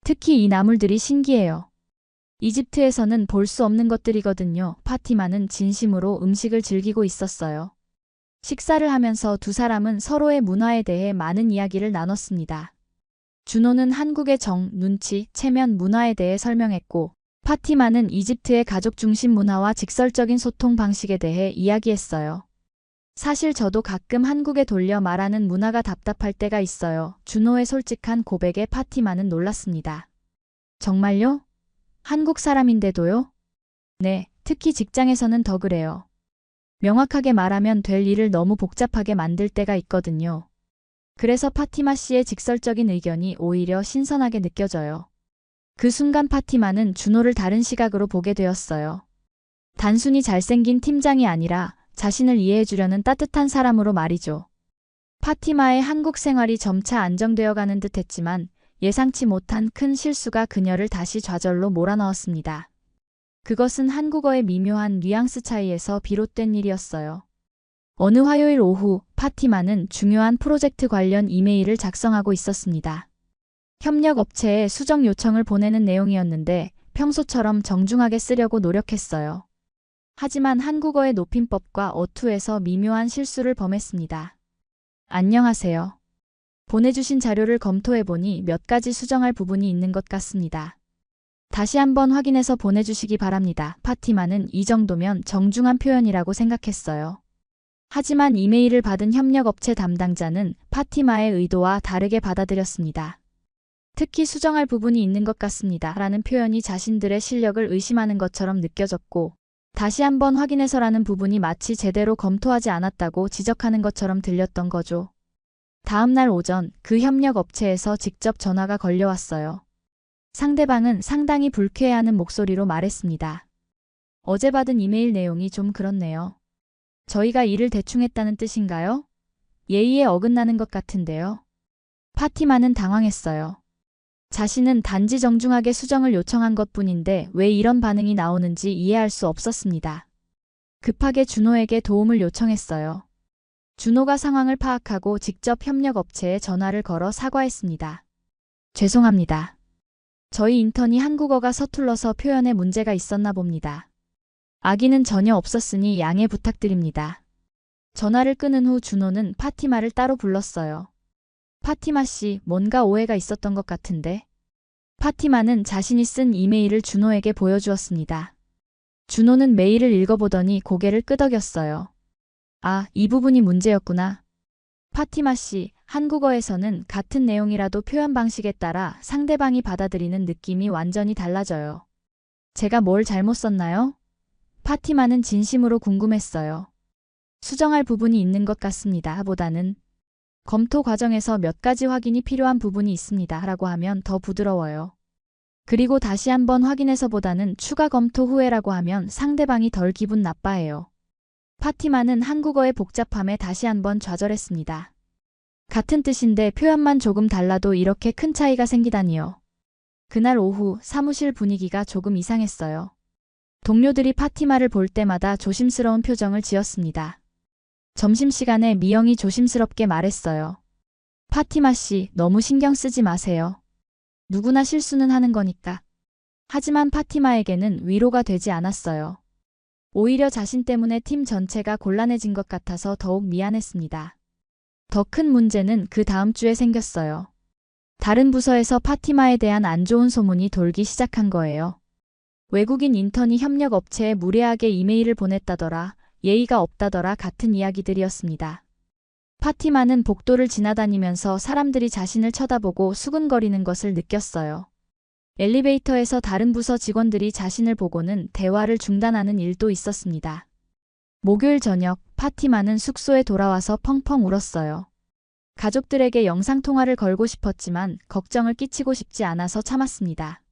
Speaker 1: 특히 이 나물들이 신기해요. 이집트에서는 볼 수 없는 것들이거든요. 파티마는 진심으로 음식을 즐기고 있었어요. 식사를 하면서 두 사람은 서로의 문화에 대해 많은 이야기를 나눴습니다. 준호는 한국의 정, 눈치, 체면 문화에 대해 설명했고, 파티마는 이집트의 가족 중심 문화와 직설적인 소통 방식에 대해 이야기했어요. 사실 저도 가끔 한국에 돌려 말하는 문화가 답답할 때가 있어요. 준호의 솔직한 고백에 파티마는 놀랐습니다. 정말요? 한국 사람인데도요? 네, 특히 직장에서는 더 그래요. 명확하게 말하면 될 일을 너무 복잡하게 만들 때가 있거든요. 그래서 파티마 씨의 직설적인 의견이 오히려 신선하게 느껴져요. 그 순간 파티마는 준호를 다른 시각으로 보게 되었어요. 단순히 잘생긴 팀장이 아니라 자신을 이해해주려는 따뜻한 사람으로 말이죠. 파티마의 한국 생활이 점차 안정되어 가는 듯 했지만 예상치 못한 큰 실수가 그녀를 다시 좌절로 몰아넣었습니다. 그것은 한국어의 미묘한 뉘앙스 차이에서 비롯된 일이었어요. 어느 화요일 오후 파티마는 중요한 프로젝트 관련 이메일을 작성하고 있었습니다. 협력 업체에 수정 요청을 보내는 내용이었는데 평소처럼 정중하게 쓰려고 노력했어요. 하지만 한국어의 높임법과 어투에서 미묘한 실수를 범했습니다. 안녕하세요. 보내주신 자료를 검토해보니 몇 가지 수정할 부분이 있는 것 같습니다. 다시 한번 확인해서 보내주시기 바랍니다. 파티마는 이 정도면 정중한 표현이라고 생각했어요. 하지만 이메일을 받은 협력업체 담당자는 파티마의 의도와 다르게 받아들였습니다. 특히 수정할 부분이 있는 것 같습니다. 라는 표현이 자신들의 실력을 의심하는 것처럼 느껴졌고, 다시 한번 확인해서라는 부분이 마치 제대로 검토하지 않았다고 지적하는 것처럼 들렸던 거죠. 다음 날 오전 그 협력업체에서 직접 전화가 걸려왔어요. 상대방은 상당히 불쾌해하는 목소리로 말했습니다. 어제 받은 이메일 내용이 좀 그렇네요. 저희가 일을 대충 했다는 뜻인가요? 예의에 어긋나는 것 같은데요. 파티마는 당황했어요. 자신은 단지 정중하게 수정을 요청한 것뿐인데 왜 이런 반응이 나오는지 이해할 수 없었습니다. 급하게 준호에게 도움을 요청했어요. 준호가 상황을 파악하고 직접 협력업체에 전화를 걸어 사과했습니다. 죄송합니다. 저희 인턴이 한국어가 서툴러서 표현에 문제가 있었나 봅니다. 악의는 전혀 없었으니 양해 부탁드립니다. 전화를 끊은 후 준호는 파티마를 따로 불렀어요. 파티마 씨, 뭔가 오해가 있었던 것 같은데. 파티마는 자신이 쓴 이메일을 준호에게 보여주었습니다. 준호는 메일을 읽어보더니 고개를 끄덕였어요. 아, 이 부분이 문제였구나. 파티마 씨, 한국어에서는 같은 내용이라도 표현 방식에 따라 상대방이 받아들이는 느낌이 완전히 달라져요. 제가 뭘 잘못 썼나요? 파티마는 진심으로 궁금했어요. 수정할 부분이 있는 것 같습니다. 보다는 검토 과정에서 몇 가지 확인이 필요한 부분이 있습니다. 라고 하면 더 부드러워요. 그리고 다시 한번 확인해서 보다는 추가 검토 후에라고 하면 상대방이 덜 기분 나빠해요. 파티마는 한국어의 복잡함에 다시 한번 좌절했습니다. 같은 뜻인데 표현만 조금 달라도 이렇게 큰 차이가 생기다니요. 그날 오후 사무실 분위기가 조금 이상했어요. 동료들이 파티마를 볼 때마다 조심스러운 표정을 지었습니다. 점심시간에 미영이 조심스럽게 말했어요. 파티마 씨, 너무 신경 쓰지 마세요. 누구나 실수는 하는 거니까. 하지만 파티마에게는 위로가 되지 않았어요. 오히려 자신 때문에 팀 전체가 곤란해진 것 같아서 더욱 미안했습니다. 더 큰 문제는 그 다음 주에 생겼어요. 다른 부서에서 파티마에 대한 안 좋은 소문이 돌기 시작한 거예요. 외국인 인턴이 협력업체에 무례하게 이메일을 보냈다더라, 예의가 없다더라 같은 이야기들이었습니다. 파티마는 복도를 지나다니면서 사람들이 자신을 쳐다보고 수근거리는 것을 느꼈어요. 엘리베이터에서 다른 부서 직원들이 자신을 보고는 대화를 중단하는 일도 있었습니다. 목요일 저녁 파티마는 숙소에 돌아와서 펑펑 울었어요. 가족들에게 영상통화를 걸고 싶었지만 걱정을 끼치고 싶지 않아서 참았습니다.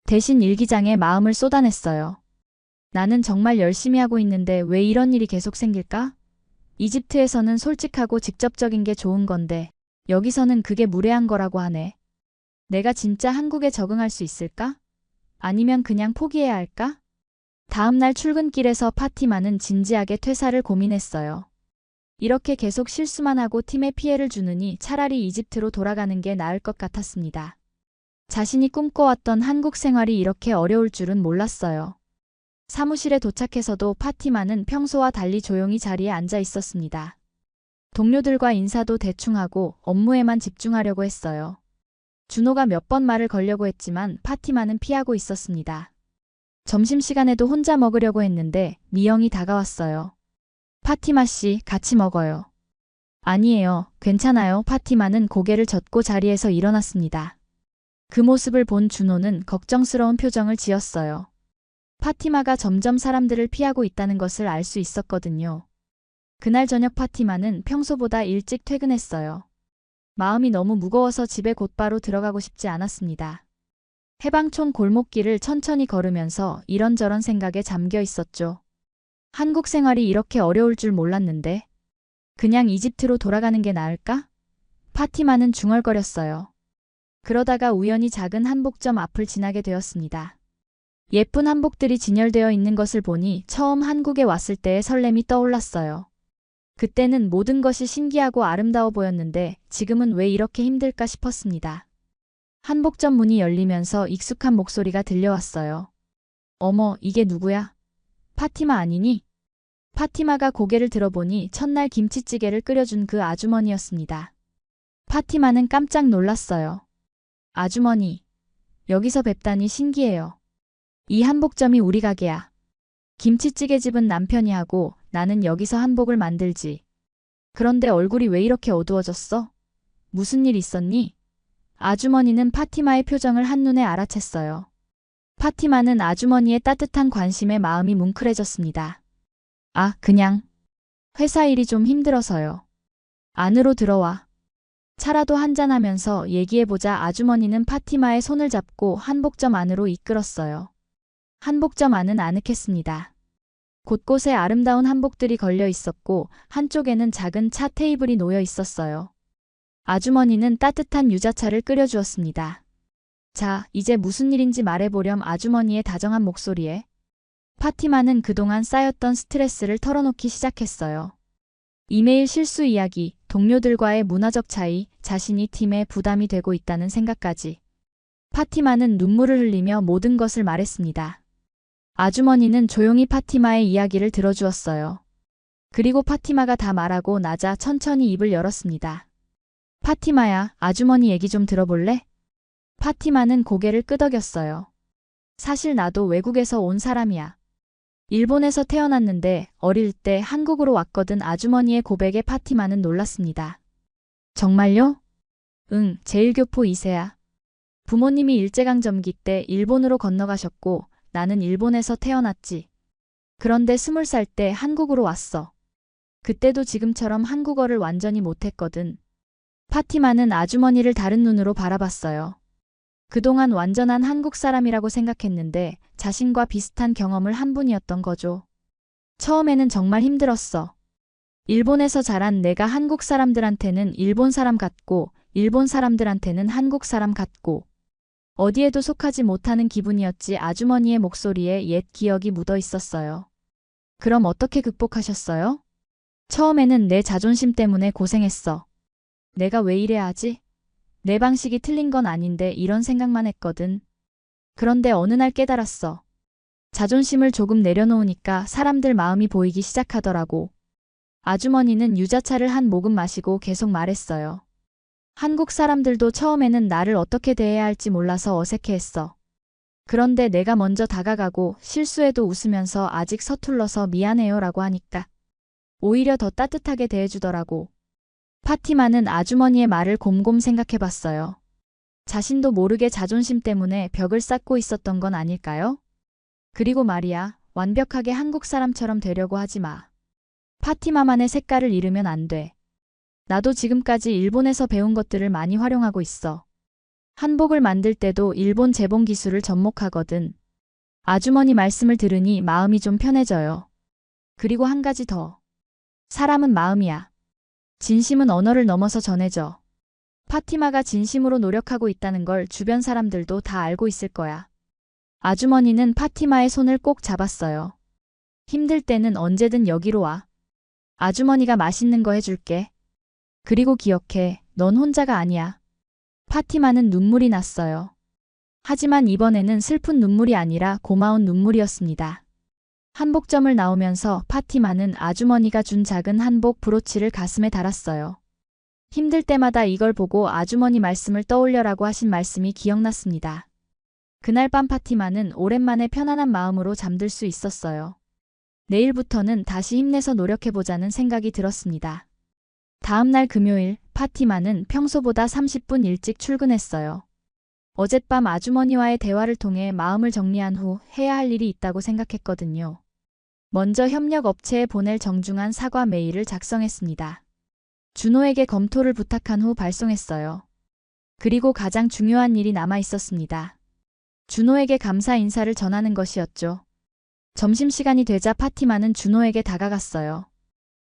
Speaker 1: 대신 일기장에 마음을 쏟아냈어요. 나는 정말 열심히 하고 있는데 왜 이런 일이 계속 생길까? 이집트에서는 솔직하고 직접적인 게 좋은 건데 여기서는 그게 무례한 거라고 하네. 내가 진짜 한국에 적응할 수 있을까? 아니면 그냥 포기해야 할까? 다음날 출근길에서 파티마는 진지하게 퇴사를 고민했어요. 이렇게 계속 실수만 하고 팀에 피해를 주느니 차라리 이집트로 돌아가는 게 나을 것 같았습니다. 자신이 꿈꿔왔던 한국 생활이 이렇게 어려울 줄은 몰랐어요. 사무실에 도착해서도 파티마는 평소와 달리 조용히 자리에 앉아 있었습니다. 동료들과 인사도 대충 하고 업무에만 집중하려고 했어요. 준호가 몇 번 말을 걸려고 했지만 파티마는 피하고 있었습니다. 점심시간에도 혼자 먹으려고 했는데 미영이 다가왔어요. 파티마 씨, 같이 먹어요. 아니에요, 괜찮아요. 파티마는 고개를 젓고 자리에서 일어났습니다. 그 모습을 본 준호는 걱정스러운 표정을 지었어요. 파티마가 점점 사람들을 피하고 있다는 것을 알 수 있었거든요. 그날 저녁 파티마는 평소보다 일찍 퇴근했어요. 마음이 너무 무거워서 집에 곧바로 들어가고 싶지 않았습니다. 해방촌 골목길을 천천히 걸으면서 이런저런 생각에 잠겨 있었죠. 한국 생활이 이렇게 어려울 줄 몰랐는데 그냥 이집트로 돌아가는 게 나을까? 파티마는 중얼거렸어요. 그러다가 우연히 작은 한복점 앞을 지나게 되었습니다. 예쁜 한복들이 진열되어 있는 것을 보니 처음 한국에 왔을 때의 설렘이 떠올랐어요. 그때는 모든 것이 신기하고 아름다워 보였는데 지금은 왜 이렇게 힘들까 싶었습니다. 한복점 문이 열리면서 익숙한 목소리가 들려왔어요. 어머, 이게 누구야? 파티마 아니니? 파티마가 고개를 들어보니 첫날 김치찌개를 끓여준 그 아주머니였습니다. 파티마는 깜짝 놀랐어요. 아주머니, 여기서 뵙다니 신기해요. 이 한복점이 우리 가게야. 김치찌개집은 남편이 하고 나는 여기서 한복을 만들지. 그런데 얼굴이 왜 이렇게 어두워졌어? 무슨 일 있었니? 아주머니는 파티마의 표정을 한눈에 알아챘어요. 파티마는 아주머니의 따뜻한 관심에 마음이 뭉클해졌습니다. 아, 그냥 회사 일이 좀 힘들어서요. 안으로 들어와. 차라도 한잔하면서 얘기해보자. 아주머니는 파티마의 손을 잡고 한복점 안으로 이끌었어요. 한복점 안은 아늑했습니다. 곳곳에 아름다운 한복들이 걸려 있었고 한쪽에는 작은 차 테이블이 놓여 있었어요. 아주머니는 따뜻한 유자차를 끓여주었습니다. 자, 이제 무슨 일인지 말해보렴. 아주머니의 다정한 목소리에 파티마는 그동안 쌓였던 스트레스를 털어놓기 시작했어요. 이메일 실수 이야기, 동료들과의 문화적 차이, 자신이 팀에 부담이 되고 있다는 생각까지. 파티마는 눈물을 흘리며 모든 것을 말했습니다. 아주머니는 조용히 파티마의 이야기를 들어주었어요. 그리고 파티마가 다 말하고 나자 천천히 입을 열었습니다. 파티마야, 아주머니 얘기 좀 들어볼래? 파티마는 고개를 끄덕였어요. 사실 나도 외국에서 온 사람이야. 일본에서 태어났는데 어릴 때 한국으로 왔거든. 아주머니의 고백에 파티마는 놀랐습니다. 정말요? 응, 제1교포 2세야. 부모님이 일제강점기 때 일본으로 건너가셨고 나는 일본에서 태어났지. 그런데 20살 때 한국으로 왔어. 그때도 지금처럼 한국어를 완전히 못했거든. 파티마는 아주머니를 다른 눈으로 바라봤어요. 그동안 완전한 한국 사람이라고 생각했는데 자신과 비슷한 경험을 한 분이었던 거죠. 처음에는 정말 힘들었어. 일본에서 자란 내가 한국 사람들한테는 일본 사람 같고 일본 사람들한테는 한국 사람 같고 어디에도 속하지 못하는 기분이었지. 아주머니의 목소리에 옛 기억이 묻어 있었어요. 그럼 어떻게 극복하셨어요? 처음에는 내 자존심 때문에 고생했어. 내가 왜 이래야 하지? 내 방식이 틀린 건 아닌데 이런 생각만 했거든. 그런데 어느 날 깨달았어. 자존심을 조금 내려놓으니까 사람들 마음이 보이기 시작하더라고. 아주머니는 유자차를 한 모금 마시고 계속 말했어요. 한국 사람들도 처음에는 나를 어떻게 대해야 할지 몰라서 어색해했어. 그런데 내가 먼저 다가가고 실수해도 웃으면서 아직 서툴러서 미안해요 라고 하니까 오히려 더 따뜻하게 대해주더라고. 파티마는 아주머니의 말을 곰곰 생각해봤어요. 자신도 모르게 자존심 때문에 벽을 쌓고 있었던 건 아닐까요? 그리고 말이야, 완벽하게 한국 사람처럼 되려고 하지 마. 파티마만의 색깔을 잃으면 안 돼. 나도 지금까지 일본에서 배운 것들을 많이 활용하고 있어. 한복을 만들 때도 일본 재봉 기술을 접목하거든. 아주머니 말씀을 들으니 마음이 좀 편해져요. 그리고 한 가지 더. 사람은 마음이야. 진심은 언어를 넘어서 전해져. 파티마가 진심으로 노력하고 있다는 걸 주변 사람들도 다 알고 있을 거야. 아주머니는 파티마의 손을 꼭 잡았어요. 힘들 때는 언제든 여기로 와. 아주머니가 맛있는 거 해줄게. 그리고 기억해, 넌 혼자가 아니야. 파티마는 눈물이 났어요. 하지만 이번에는 슬픈 눈물이 아니라 고마운 눈물이었습니다. 한복점을 나오면서 파티마는 아주머니가 준 작은 한복 브로치를 가슴에 달았어요. 힘들 때마다 이걸 보고 아주머니 말씀을 떠올려라고 하신 말씀이 기억났습니다. 그날 밤 파티마는 오랜만에 편안한 마음으로 잠들 수 있었어요. 내일부터는 다시 힘내서 노력해보자는 생각이 들었습니다. 다음 날 금요일, 파티마는 평소보다 30분 일찍 출근했어요. 어젯밤 아주머니와의 대화를 통해 마음을 정리한 후 해야 할 일이 있다고 생각했거든요. 먼저 협력업체에 보낼 정중한 사과 메일을 작성했습니다. 준호에게 검토를 부탁한 후 발송했어요. 그리고 가장 중요한 일이 남아 있었습니다. 준호에게 감사 인사를 전하는 것이었죠. 점심시간이 되자 파티마는 준호에게 다가갔어요.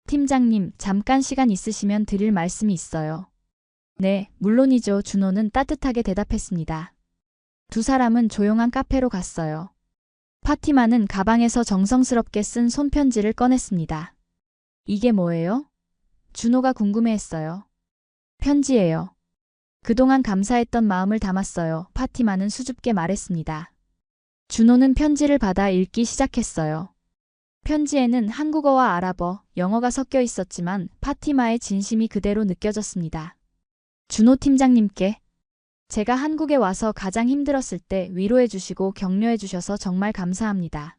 Speaker 1: 팀장님, 잠깐 시간 있으시면 드릴 말씀이 있어요. 네, 물론이죠. 준호는 따뜻하게 대답했습니다. 두 사람은 조용한 카페로 갔어요. 파티마는 가방에서 정성스럽게 쓴 손편지를 꺼냈습니다. 이게 뭐예요? 준호가 궁금해했어요. 편지예요. 그동안 감사했던 마음을 담았어요. 파티마는 수줍게 말했습니다. 준호는 편지를 받아 읽기 시작했어요. 편지에는 한국어와 아랍어, 영어가 섞여 있었지만 파티마의 진심이 그대로 느껴졌습니다. 준호 팀장님께 제가 한국에 와서 가장 힘들었을 때 위로해 주시고 격려해 주셔서 정말 감사합니다.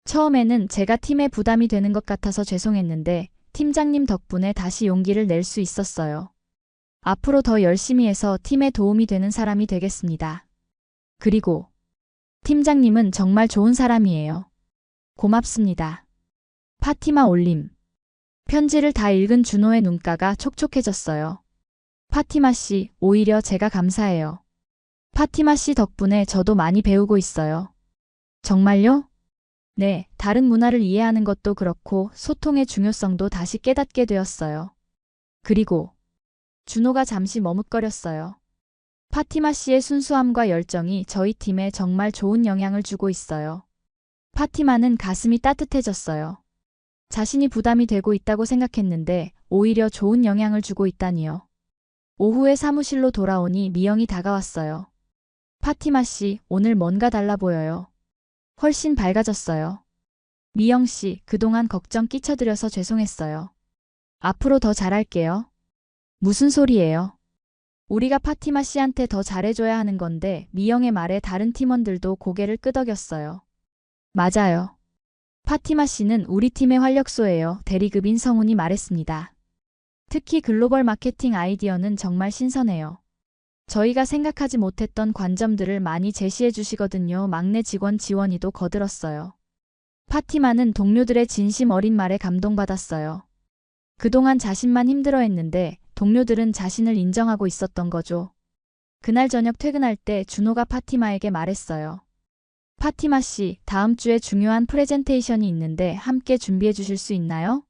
Speaker 1: 처음에는 제가 팀에 부담이 되는 것 같아서 죄송했는데 팀장님 덕분에 다시 용기를 낼 수 있었어요. 앞으로 더 열심히 해서 팀에 도움이 되는 사람이 되겠습니다. 그리고 팀장님은 정말 좋은 사람이에요. 고맙습니다. 파티마 올림. 편지를 다 읽은 준호의 눈가가 촉촉해졌어요. 파티마 씨, 오히려 제가 감사해요. 파티마 씨 덕분에 저도 많이 배우고 있어요. 정말요? 네, 다른 문화를 이해하는 것도 그렇고 소통의 중요성도 다시 깨닫게 되었어요. 그리고 준호가 잠시 머뭇거렸어요. 파티마 씨의 순수함과 열정이 저희 팀에 정말 좋은 영향을 주고 있어요. 파티마는 가슴이 따뜻해졌어요. 자신이 부담이 되고 있다고 생각했는데 오히려 좋은 영향을 주고 있다니요. 오후에 사무실로 돌아오니 미영이 다가왔어요. 파티마 씨, 오늘 뭔가 달라 보여요. 훨씬 밝아졌어요. 미영 씨, 그동안 걱정 끼쳐드려서 죄송했어요. 앞으로 더 잘할게요. 무슨 소리예요? 우리가 파티마 씨한테 더 잘해줘야 하는 건데 미영의 말에 다른 팀원들도 고개를 끄덕였어요. 맞아요. 파티마 씨는 우리 팀의 활력소예요. 대리급인 성훈이 말했습니다. 특히 글로벌 마케팅 아이디어는 정말 신선해요. 저희가 생각하지 못했던 관점들을 많이 제시해 주시거든요. 막내 직원 지원이도 거들었어요. 파티마는 동료들의 진심 어린 말에 감동받았어요. 그동안 자신만 힘들어했는데 동료들은 자신을 인정하고 있었던 거죠. 그날 저녁 퇴근할 때 준호가 파티마에게 말했어요. 파티마 씨, 다음 주에 중요한 프레젠테이션이 있는데 함께 준비해 주실 수 있나요?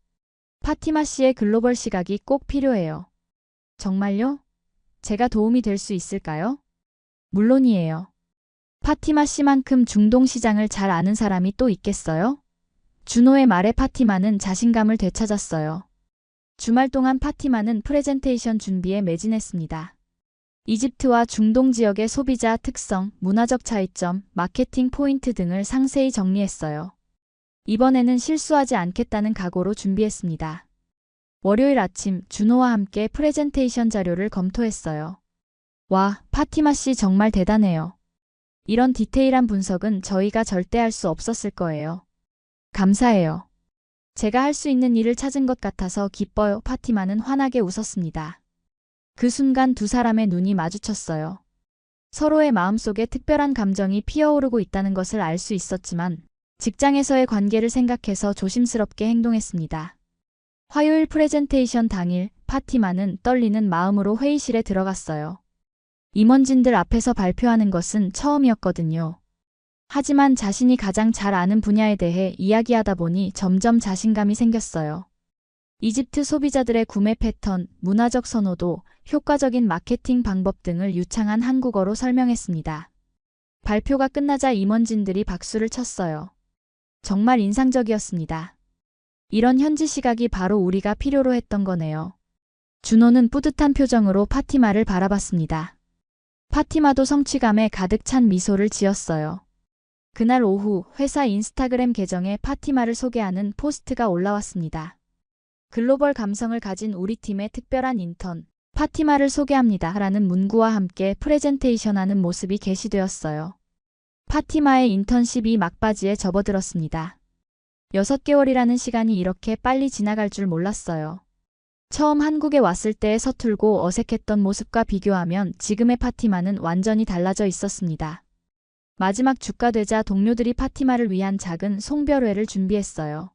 Speaker 1: 파티마 씨의 글로벌 시각이 꼭 필요해요. 정말요? 제가 도움이 될 수 있을까요? 물론이에요. 파티마 씨만큼 중동 시장을 잘 아는 사람이 또 있겠어요? 준호의 말에 파티마는 자신감을 되찾았어요. 주말 동안 파티마는 프레젠테이션 준비에 매진했습니다. 이집트와 중동 지역의 소비자 특성, 문화적 차이점, 마케팅 포인트 등을 상세히 정리했어요. 이번에는 실수하지 않겠다는 각오로 준비했습니다. 월요일 아침 준호와 함께 프레젠테이션 자료를 검토했어요. 와, 파티마 씨 정말 대단해요. 이런 디테일한 분석은 저희가 절대 할 수 없었을 거예요. 감사해요. 제가 할 수 있는 일을 찾은 것 같아서 기뻐요. 파티마는 환하게 웃었습니다. 그 순간 두 사람의 눈이 마주쳤어요. 서로의 마음속에 특별한 감정이 피어오르고 있다는 것을 알 수 있었지만 직장에서의 관계를 생각해서 조심스럽게 행동했습니다. 화요일 프레젠테이션 당일 파티마는 떨리는 마음으로 회의실에 들어갔어요. 임원진들 앞에서 발표하는 것은 처음이었거든요. 하지만 자신이 가장 잘 아는 분야에 대해 이야기하다 보니 점점 자신감이 생겼어요. 이집트 소비자들의 구매 패턴, 문화적 선호도, 효과적인 마케팅 방법 등을 유창한 한국어로 설명했습니다. 발표가 끝나자 임원진들이 박수를 쳤어요. 정말 인상적이었습니다. 이런 현지 시각이 바로 우리가 필요로 했던 거네요. 준호는 뿌듯한 표정으로 파티마를 바라봤습니다. 파티마도 성취감에 가득 찬 미소를 지었어요. 그날 오후 회사 인스타그램 계정에 파티마를 소개하는 포스트가 올라왔습니다. 글로벌 감성을 가진 우리 팀의 특별한 인턴, 파티마를 소개합니다. 라는 문구와 함께 프레젠테이션하는 모습이 게시되었어요. 파티마의 인턴십이 막바지에 접어들었습니다. 6개월이라는 시간이 이렇게 빨리 지나갈 줄 몰랐어요. 처음 한국에 왔을 때의 서툴고 어색했던 모습과 비교하면 지금의 파티마는 완전히 달라져 있었습니다. 마지막 주가 되자 동료들이 파티마를 위한 작은 송별회를 준비했어요.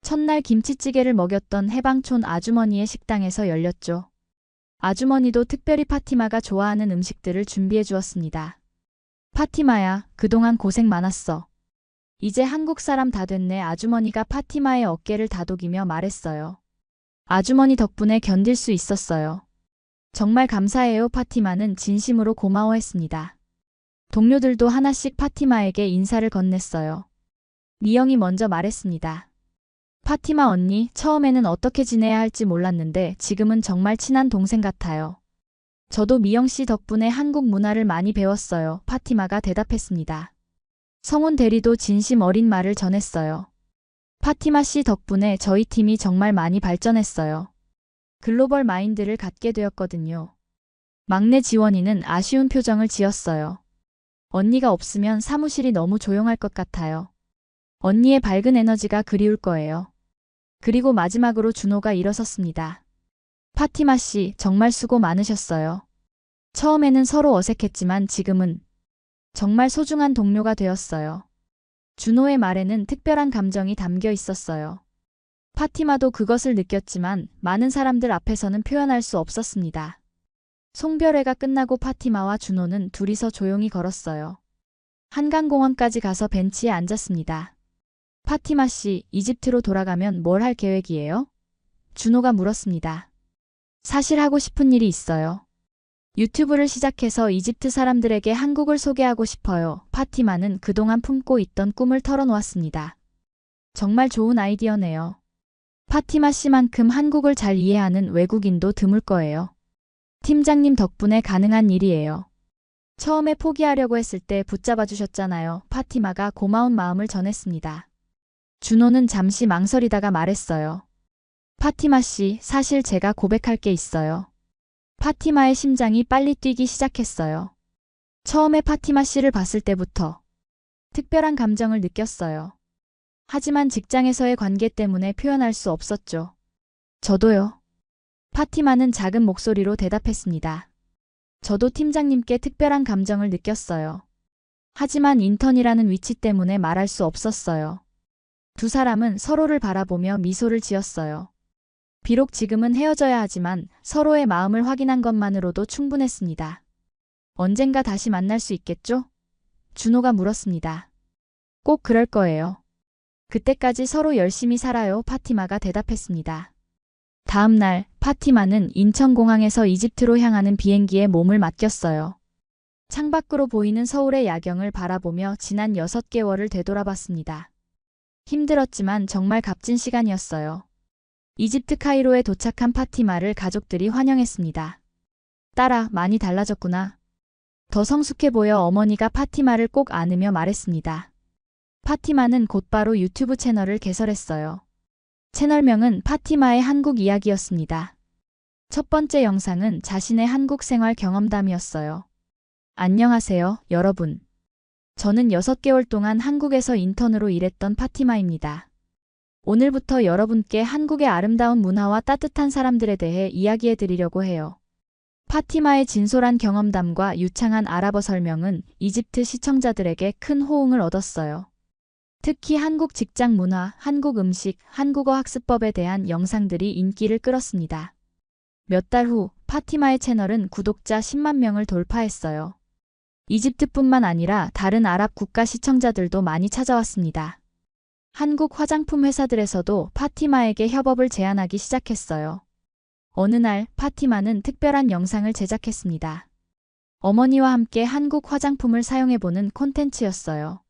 Speaker 1: 첫날 김치찌개를 먹였던 해방촌 아주머니의 식당에서 열렸죠. 아주머니도 특별히 파티마가 좋아하는 음식들을 준비해 주었습니다. 파티마야, 그동안 고생 많았어. 이제 한국 사람 다 됐네. 아주머니가 파티마의 어깨를 다독이며 말했어요. 아주머니 덕분에 견딜 수 있었어요. 정말 감사해요. 파티마는 진심으로 고마워했습니다. 동료들도 하나씩 파티마에게 인사를 건넸어요. 미영이 먼저 말했습니다. 파티마 언니, 처음에는 어떻게 지내야 할지 몰랐는데 지금은 정말 친한 동생 같아요. 저도 미영 씨 덕분에 한국 문화를 많이 배웠어요. 파티마가 대답했습니다. 성훈 대리도 진심 어린 말을 전했어요. 파티마 씨 덕분에 저희 팀이 정말 많이 발전했어요. 글로벌 마인드를 갖게 되었거든요. 막내 지원이는 아쉬운 표정을 지었어요. 언니가 없으면 사무실이 너무 조용할 것 같아요. 언니의 밝은 에너지가 그리울 거예요. 그리고 마지막으로 준호가 일어섰습니다. 파티마 씨, 정말 수고 많으셨어요. 처음에는 서로 어색했지만 지금은 정말 소중한 동료가 되었어요. 준호의 말에는 특별한 감정이 담겨 있었어요. 파티마도 그것을 느꼈지만 많은 사람들 앞에서는 표현할 수 없었습니다. 송별회가 끝나고 파티마와 준호는 둘이서 조용히 걸었어요. 한강공원까지 가서 벤치에 앉았습니다. 파티마 씨, 이집트로 돌아가면 뭘 할 계획이에요? 준호가 물었습니다. 사실 하고 싶은 일이 있어요. 유튜브를 시작해서 이집트 사람들에게 한국을 소개하고 싶어요. 파티마는 그동안 품고 있던 꿈을 털어놓았습니다. 정말 좋은 아이디어네요. 파티마 씨만큼 한국을 잘 이해하는 외국인도 드물 거예요. 팀장님 덕분에 가능한 일이에요. 처음에 포기하려고 했을 때 붙잡아 주셨잖아요. 파티마가 고마운 마음을 전했습니다. 준호는 잠시 망설이다가 말했어요. 파티마 씨, 사실 제가 고백할 게 있어요. 파티마의 심장이 빨리 뛰기 시작했어요. 처음에 파티마 씨를 봤을 때부터 특별한 감정을 느꼈어요. 하지만 직장에서의 관계 때문에 표현할 수 없었죠. 저도요. 파티마는 작은 목소리로 대답했습니다. 저도 팀장님께 특별한 감정을 느꼈어요. 하지만 인턴이라는 위치 때문에 말할 수 없었어요. 두 사람은 서로를 바라보며 미소를 지었어요. 비록 지금은 헤어져야 하지만 서로의 마음을 확인한 것만으로도 충분했습니다. 언젠가 다시 만날 수 있겠죠? 준호가 물었습니다. 꼭 그럴 거예요. 그때까지 서로 열심히 살아요. 파티마가 대답했습니다. 다음 날 파티마는 인천공항에서 이집트로 향하는 비행기에 몸을 맡겼어요. 창밖으로 보이는 서울의 야경을 바라보며 지난 6개월을 되돌아봤습니다. 힘들었지만 정말 값진 시간이었어요. 이집트 카이로에 도착한 파티마를 가족들이 환영했습니다. 딸아, 많이 달라졌구나. 더 성숙해 보여. 어머니가 파티마를 꼭 안으며 말했습니다. 파티마는 곧바로 유튜브 채널을 개설했어요. 채널명은 파티마의 한국 이야기였습니다. 첫 번째 영상은 자신의 한국 생활 경험담이었어요. 안녕하세요, 여러분. 저는 6개월 동안 한국에서 인턴으로 일했던 파티마입니다. 오늘부터 여러분께 한국의 아름다운 문화와 따뜻한 사람들에 대해 이야기해 드리려고 해요. 파티마의 진솔한 경험담과 유창한 아랍어 설명은 이집트 시청자들에게 큰 호응을 얻었어요. 특히 한국 직장 문화, 한국 음식, 한국어 학습법에 대한 영상들이 인기를 끌었습니다. 몇 달 후 파티마의 채널은 구독자 10만 명을 돌파했어요. 이집트뿐만 아니라 다른 아랍 국가 시청자들도 많이 찾아왔습니다. 한국 화장품 회사들에서도 파티마에게 협업을 제안하기 시작했어요. 어느 날 파티마는 특별한 영상을 제작했습니다. 어머니와 함께 한국 화장품을 사용해보는 콘텐츠였어요.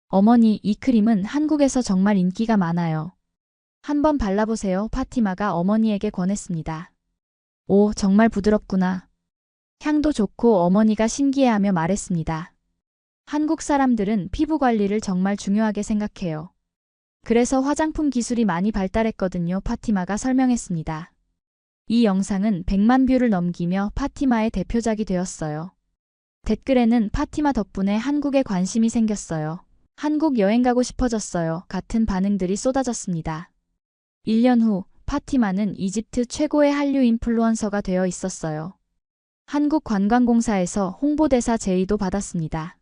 Speaker 1: 어머니, 이 크림은 한국에서 정말 인기가 많아요. 한번 발라보세요. 파티마가 어머니에게 권했습니다. 오, 정말 부드럽구나. 향도 좋고 어머니가 신기해하며 말했습니다. 한국 사람들은 피부 관리를 정말 중요하게 생각해요. 그래서 화장품 기술이 많이 발달했거든요. 파티마가 설명했습니다. 이 영상은 100만 뷰를 넘기며 파티마의 대표작이 되었어요. 댓글에는 파티마 덕분에 한국에 관심이 생겼어요. 한국 여행 가고 싶어졌어요. 같은 반응들이 쏟아졌습니다. 1년 후 파티마는 이집트 최고의 한류 인플루언서가 되어 있었어요. 한국관광공사에서 홍보대사 제의도 받았습니다.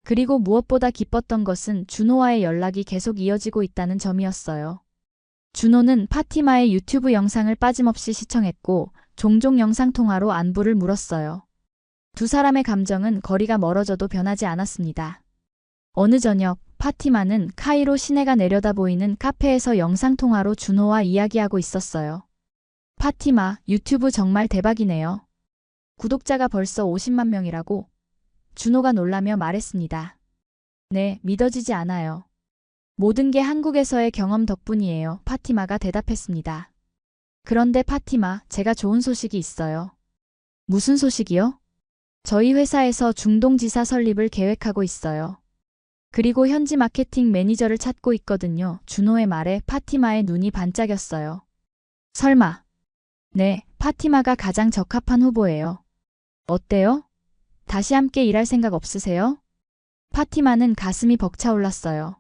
Speaker 1: 그리고 무엇보다 기뻤던 것은 준호와의 연락이 계속 이어지고 있다는 점이었어요. 준호는 파티마의 유튜브 영상을 빠짐없이 시청했고 종종 영상통화로 안부를 물었어요. 두 사람의 감정은 거리가 멀어져도 변하지 않았습니다. 어느 저녁 파티마는 카이로 시내가 내려다 보이는 카페에서 영상통화로 준호와 이야기하고 있었어요. 파티마, 유튜브 정말 대박이네요. 구독자가 벌써 50만 명이라고? 준호가 놀라며 말했습니다. 네, 믿어지지 않아요. 모든 게 한국에서의 경험 덕분이에요. 파티마가 대답했습니다. 그런데 파티마, 제가 좋은 소식이 있어요. 무슨 소식이요? 저희 회사에서 중동지사 설립을 계획하고 있어요. 그리고 현지 마케팅 매니저를 찾고 있거든요. 준호의 말에 파티마의 눈이 반짝였어요. 설마. 네, 파티마가 가장 적합한 후보예요. 어때요? 다시 함께 일할 생각 없으세요? 파티마는 가슴이 벅차올랐어요.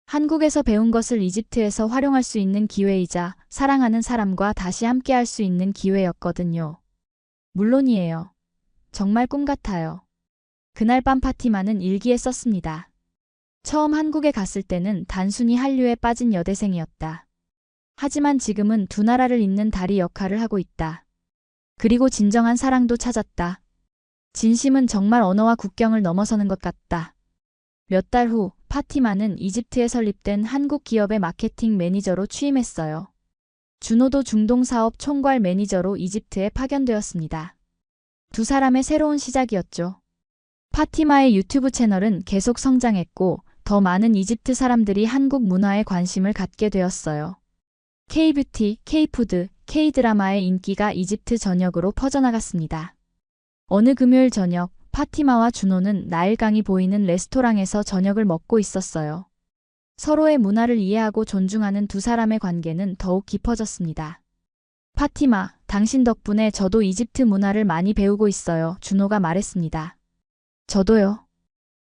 Speaker 1: 한국에서 배운 것을 이집트에서 활용할 수 있는 기회이자 사랑하는 사람과 다시 함께 할 수 있는 기회였거든요. 물론이에요. 정말 꿈 같아요. 그날 밤 파티마는 일기에 썼습니다. 처음 한국에 갔을 때는 단순히 한류에 빠진 여대생이었다. 하지만 지금은 두 나라를 잇는 다리 역할을 하고 있다. 그리고 진정한 사랑도 찾았다. 진심은 정말 언어와 국경을 넘어서는 것 같다. 몇 달 후 파티마는 이집트에 설립된 한국 기업의 마케팅 매니저로 취임했어요. 준호도 중동 사업 총괄 매니저로 이집트에 파견되었습니다. 두 사람의 새로운 시작이었죠. 파티마의 유튜브 채널은 계속 성장했고 더 많은 이집트 사람들이 한국 문화에 관심을 갖게 되었어요. K-뷰티, K-푸드, K-드라마의 인기가 이집트 전역으로 퍼져나갔습니다. 어느 금요일 저녁 파티마와 준호는 나일강이 보이는 레스토랑에서 저녁을 먹고 있었어요. 서로의 문화를 이해하고 존중하는 두 사람의 관계는 더욱 깊어졌습니다. 파티마, 당신 덕분에 저도 이집트 문화를 많이 배우고 있어요. 준호가 말했습니다. 저도요.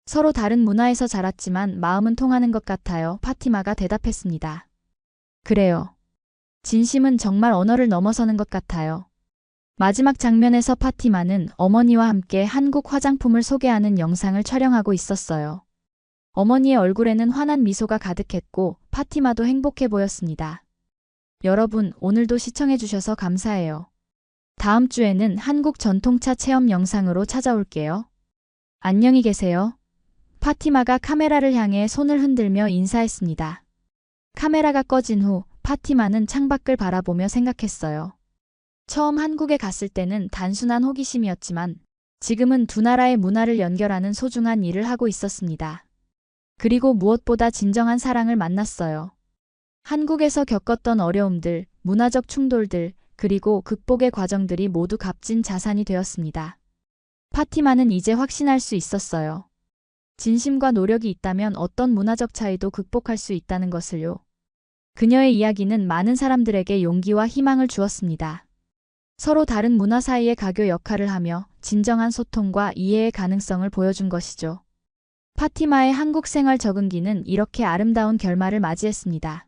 Speaker 1: 서로 다른 문화에서 자랐지만 마음은 통하는 것 같아요. 파티마가 대답했습니다. 그래요. 진심은 정말 언어를 넘어서는 것 같아요. 마지막 장면에서 파티마는 어머니와 함께 한국 화장품을 소개하는 영상을 촬영하고 있었어요. 어머니의 얼굴에는 환한 미소가 가득했고 파티마도 행복해 보였습니다. 여러분, 오늘도 시청해주셔서 감사해요. 다음 주에는 한국 전통차 체험 영상으로 찾아올게요. 안녕히 계세요. 파티마가 카메라를 향해 손을 흔들며 인사했습니다. 카메라가 꺼진 후 파티마는 창밖을 바라보며 생각했어요. 처음 한국에 갔을 때는 단순한 호기심이었지만 지금은 두 나라의 문화를 연결하는 소중한 일을 하고 있었습니다. 그리고 무엇보다 진정한 사랑을 만났어요. 한국에서 겪었던 어려움들, 문화적 충돌들, 그리고 극복의 과정들이 모두 값진 자산이 되었습니다. 파티마는 이제 확신할 수 있었어요. 진심과 노력이 있다면 어떤 문화적 차이도 극복할 수 있다는 것을요. 그녀의 이야기는 많은 사람들에게 용기와 희망을 주었습니다. 서로 다른 문화 사이의 가교 역할을 하며 진정한 소통과 이해의 가능성을 보여준 것이죠. 파티마의 한국 생활 적응기는 이렇게 아름다운 결말을 맞이했습니다.